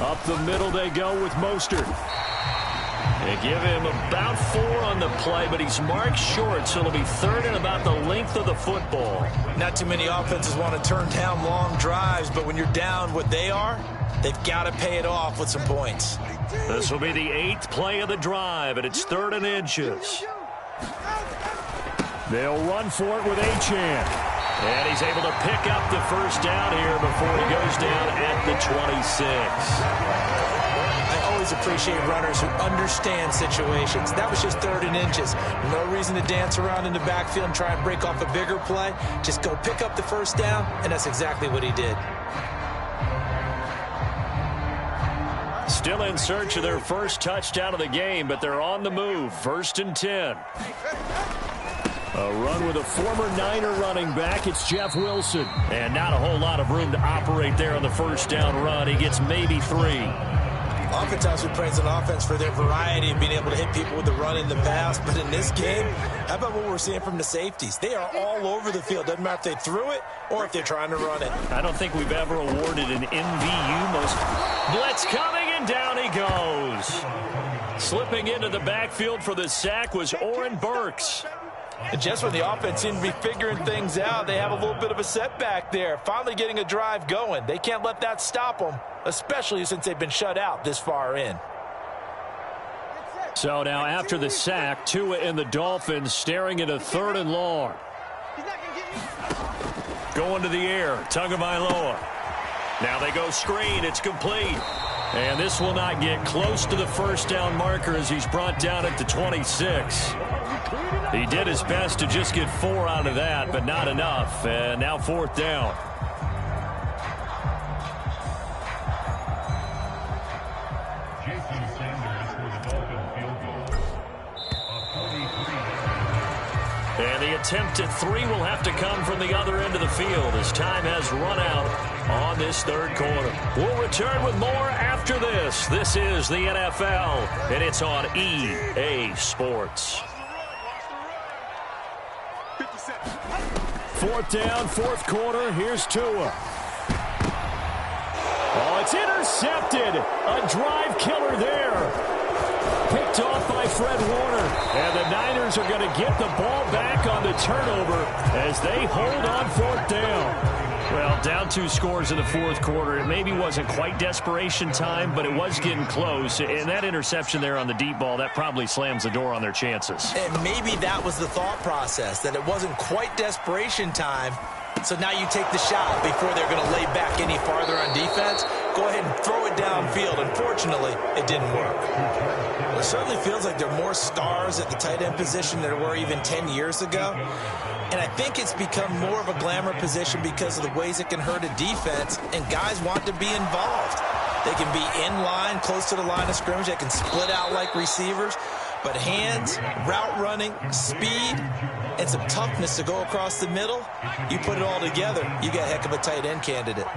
Up the middle they go with Mostert. They give him about 4 on the play, but he's marked short, so it'll be 3rd and about the length of the football. Not too many offenses want to turn down long drives, but when you're down what they are, they've got to pay it off with some points. This will be the 8th play of the drive, and it's 3rd and inches. They'll run for it with Achane. And he's able to pick up the first down here before he goes down at the 26. I always appreciate runners who understand situations. That was just 3rd and inches. No reason to dance around in the backfield and try and break off a bigger play. Just go pick up the first down, and that's exactly what he did. Still in search of their first touchdown of the game, but they're on the move. 1st and 10. A run with a former Niner running back. It's Jeff Wilson. And not a whole lot of room to operate there on the first down run. He gets maybe 3. Oftentimes we praise an offense for their variety of being able to hit people with the run in the pass. But in this game, how about what we're seeing from the safeties? They are all over the field. Doesn't matter if they threw it or if they're trying to run it. I don't think we've ever awarded an MVU most. Blitz coming, and down he goes. Slipping into the backfield for the sack was Oren Burks. And just when the offense seemed to be figuring things out, they have a little bit of a setback there. Finally getting a drive going. They can't let that stop them, especially since they've been shut out this far in. So now after the sack, Tua and the Dolphins staring at a 3rd and long. Going to the air, Tagovailoa. Now they go screen, it's complete. And this will not get close to the first down marker as he's brought down at the 26. He did his best to just get 4 out of that, but not enough. And now 4th down. And the attempt at 3 will have to come from the other end of the field as time has run out on this 3rd quarter. We'll return with more after this. This is the NFL, and it's on EA Sports. 4th down, 4th quarter. Here's Tua. Oh, it's intercepted. A drive killer there. Picked off by Fred Warner. And the Niners are going to get the ball back on the turnover as they hold on 4th down. Well, down 2 scores in the 4th quarter. It maybe wasn't quite desperation time, but it was getting close. And that interception there on the deep ball, that probably slams the door on their chances. And maybe that was the thought process, that it wasn't quite desperation time. So now you take the shot before they're going to lay back any farther on defense. Go ahead and throw it downfield. Unfortunately, it didn't work. It certainly feels like there are more stars at the tight end position than there were even 10 years ago. And I think it's become more of a glamour position because of the ways it can hurt a defense, and guys want to be involved. They can be in line, close to the line of scrimmage. They can split out like receivers. But hands, route running, speed, and some toughness to go across the middle, you put it all together, you got a heck of a tight end candidate.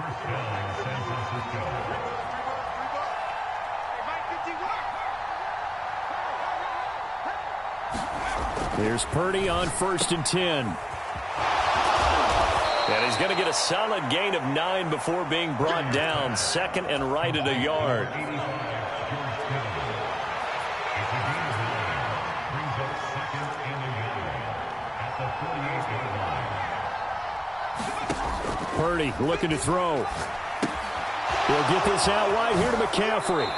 Here's Purdy on 1st and 10. And he's going to get a solid gain of 9 before being brought down. 2nd and right at a yard. Purdy looking to throw. He'll get this out wide here to McCaffrey.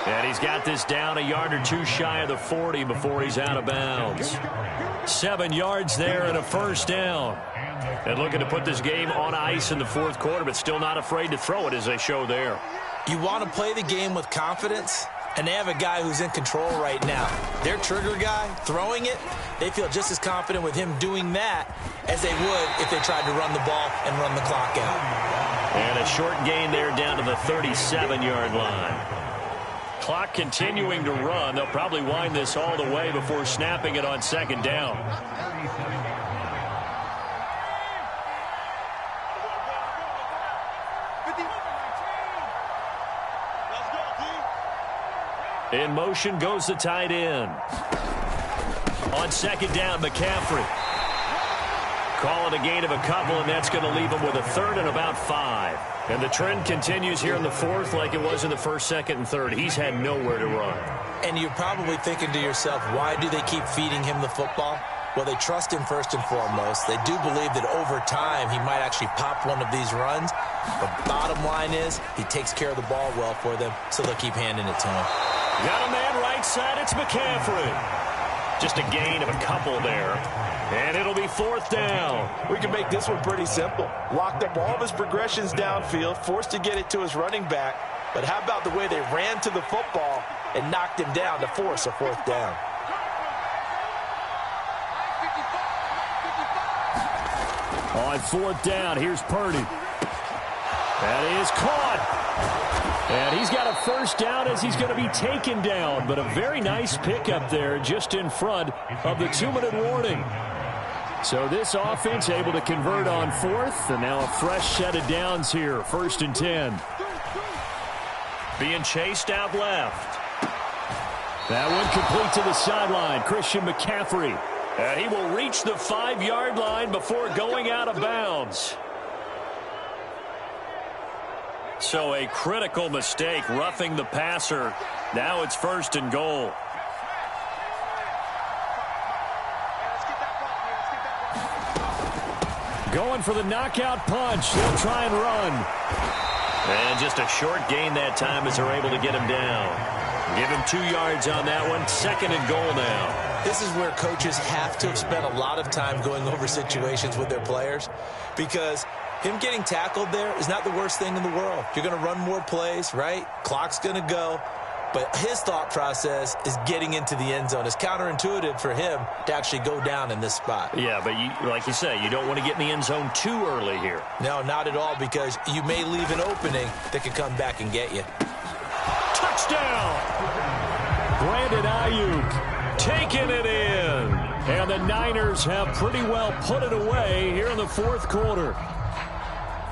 And he's got this down a yard or two shy of the 40 before he's out of bounds. 7 yards there and a first down. And looking to put this game on ice in the fourth quarter, but still not afraid to throw it as they show there. You want to play the game with confidence, and they have a guy who's in control right now. Their trigger guy, throwing it, they feel just as confident with him doing that as they would if they tried to run the ball and run the clock out. And a short gain there down to the 37-yard line. Clock continuing to run. They'll probably wind this all the way before snapping it on second down. In motion goes the tight end. On second down, McCaffrey. Call it a gain of a couple, and that's going to leave him with a third and about 5. And the trend continues here in the fourth like it was in the first, second, and third. He's had nowhere to run. And you're probably thinking to yourself, why do they keep feeding him the football? Well, they trust him first and foremost. They do believe that over time he might actually pop one of these runs. But bottom line is he takes care of the ball well for them, so they'll keep handing it to him. Got a man right side. It's McCaffrey. Just a gain of a couple there. And it'll be fourth down. We can make this one pretty simple. Locked up all of his progressions downfield, forced to get it to his running back. But how about the way they ran to the football and knocked him down to force a fourth down? On fourth down, here's Purdy. That is caught. And he's got a first down as he's going to be taken down. But a very nice pickup there just in front of the 2-minute warning. So this offense able to convert on fourth. And now a fresh set of downs here. 1st and 10. Being chased out left. That one complete to the sideline. Christian McCaffrey. And he will reach the 5-yard line before going out of bounds. So a critical mistake, roughing the passer. Now it's 1st and goal. Going for the knockout punch. They'll try and run. And just a short gain that time as they're able to get him down. Give him 2 yards on that one. 2nd and goal now. This is where coaches have to have spent a lot of time going over situations with their players, because him getting tackled there is not the worst thing in the world. You're going to run more plays, right? Clock's going to go. But his thought process is getting into the end zone. It's counterintuitive for him to actually go down in this spot. Yeah, but like you say, you don't want to get in the end zone too early here. No, not at all, because you may leave an opening that could come back and get you. Touchdown! Brandon Ayuk taking it in. And the Niners have pretty well put it away here in the fourth quarter.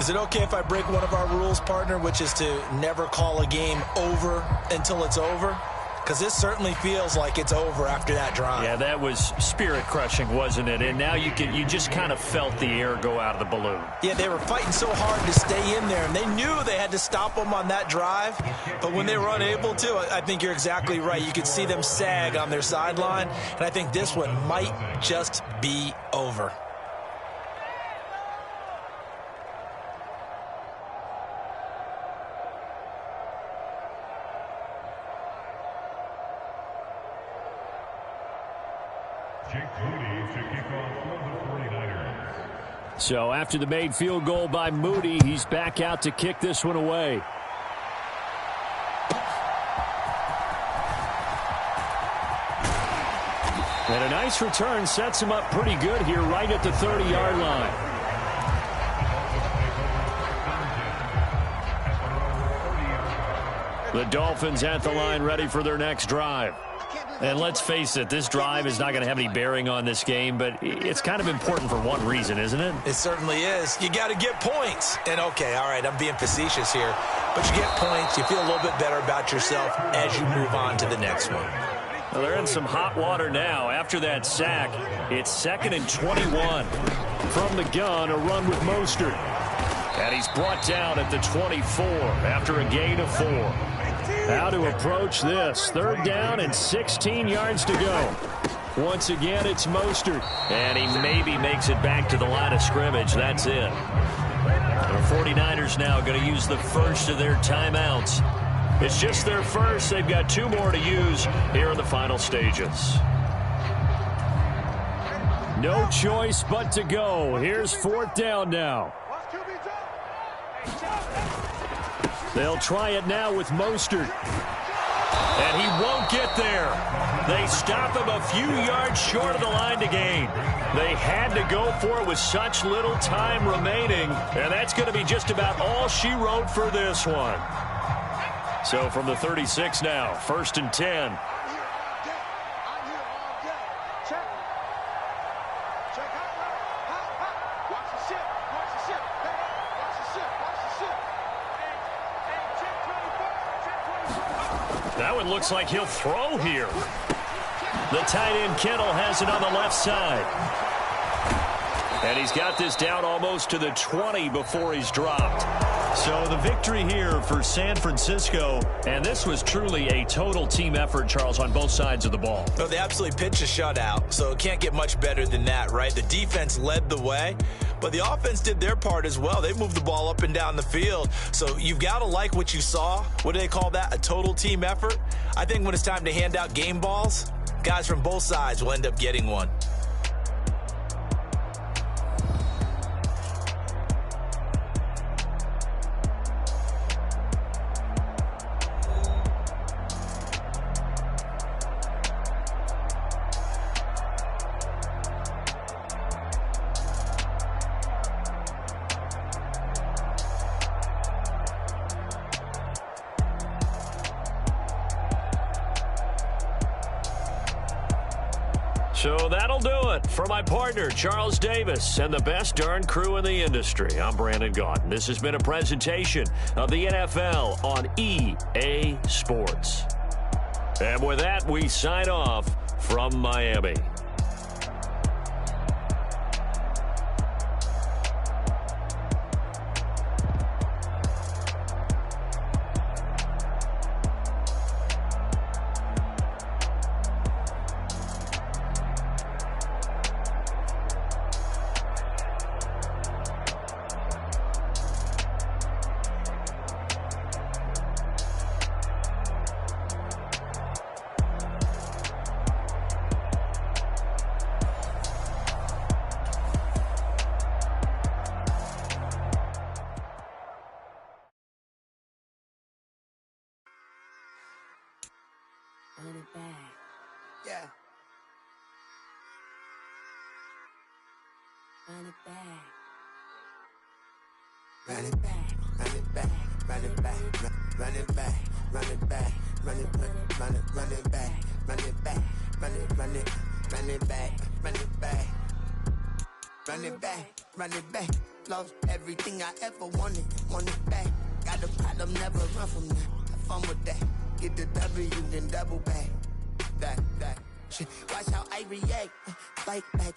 Is it okay if I break one of our rules, partner, which is to never call a game over until it's over? Because this certainly feels like it's over after that drive. Yeah, that was spirit-crushing, wasn't it? And now you just kind of felt the air go out of the balloon. Yeah, they were fighting so hard to stay in there, and they knew they had to stop them on that drive. But when they were unable to, I think you're exactly right. You could see them sag on their sideline, and I think this one might just be over. So after the made field goal by Moody, he's back out to kick this one away. And a nice return sets him up pretty good here right at the 30-yard line. The Dolphins at the line ready for their next drive. And let's face it, this drive is not going to have any bearing on this game, but it's kind of important for one reason, isn't it? It certainly is. You got to get points. And, okay, all right, I'm being facetious here. But you get points, you feel a little bit better about yourself as you move on to the next one. Well, they're in some hot water now. After that sack, it's 2nd and 21. From the gun, a run with Mostert. And he's brought down at the 24 after a gain of 4. How to approach this. 3rd down and 16 yards to go. Once again, it's Mostert. And he maybe makes it back to the line of scrimmage. That's it. The 49ers now going to use the first of their timeouts It's just their first. They've got 2 more to use here in the final stages. No choice but to go. Here's 4th down now. They'll try it now with Mostert. And he won't get there. They stop him a few yards short of the line to gain. They had to go for it with such little time remaining. And that's going to be just about all she wrote for this one. So from the 36 now, 1st and 10. That one looks like he'll throw here. The tight end, Kittle, has it on the left side. And he's got this down almost to the 20 before he's dropped. So the victory here for San Francisco, and this was truly a total team effort, Charles, on both sides of the ball. No, they absolutely pitched a shutout, so it can't get much better than that, right? The defense led the way, but the offense did their part as well. They moved the ball up and down the field, so you've got to like what you saw. What do they call that? A total team effort? I think when it's time to hand out game balls, guys from both sides will end up getting one. So that'll do it for my partner, Charles Davis, and the best darn crew in the industry. I'm Brandon Gaudin. This has been a presentation of the NFL on EA Sports. And with that, we sign off from Miami. Run it back. Yeah. Run it back. Run it back, run it back, run it back, run it back, run it back, run it back, run it back, run it back, run it back, run it back, run it back, run it back. Lost everything I ever wanted it back. Got a problem, never run from that. Have fun with that. Get the W, then double back. That shit. Watch how I react. Fight back.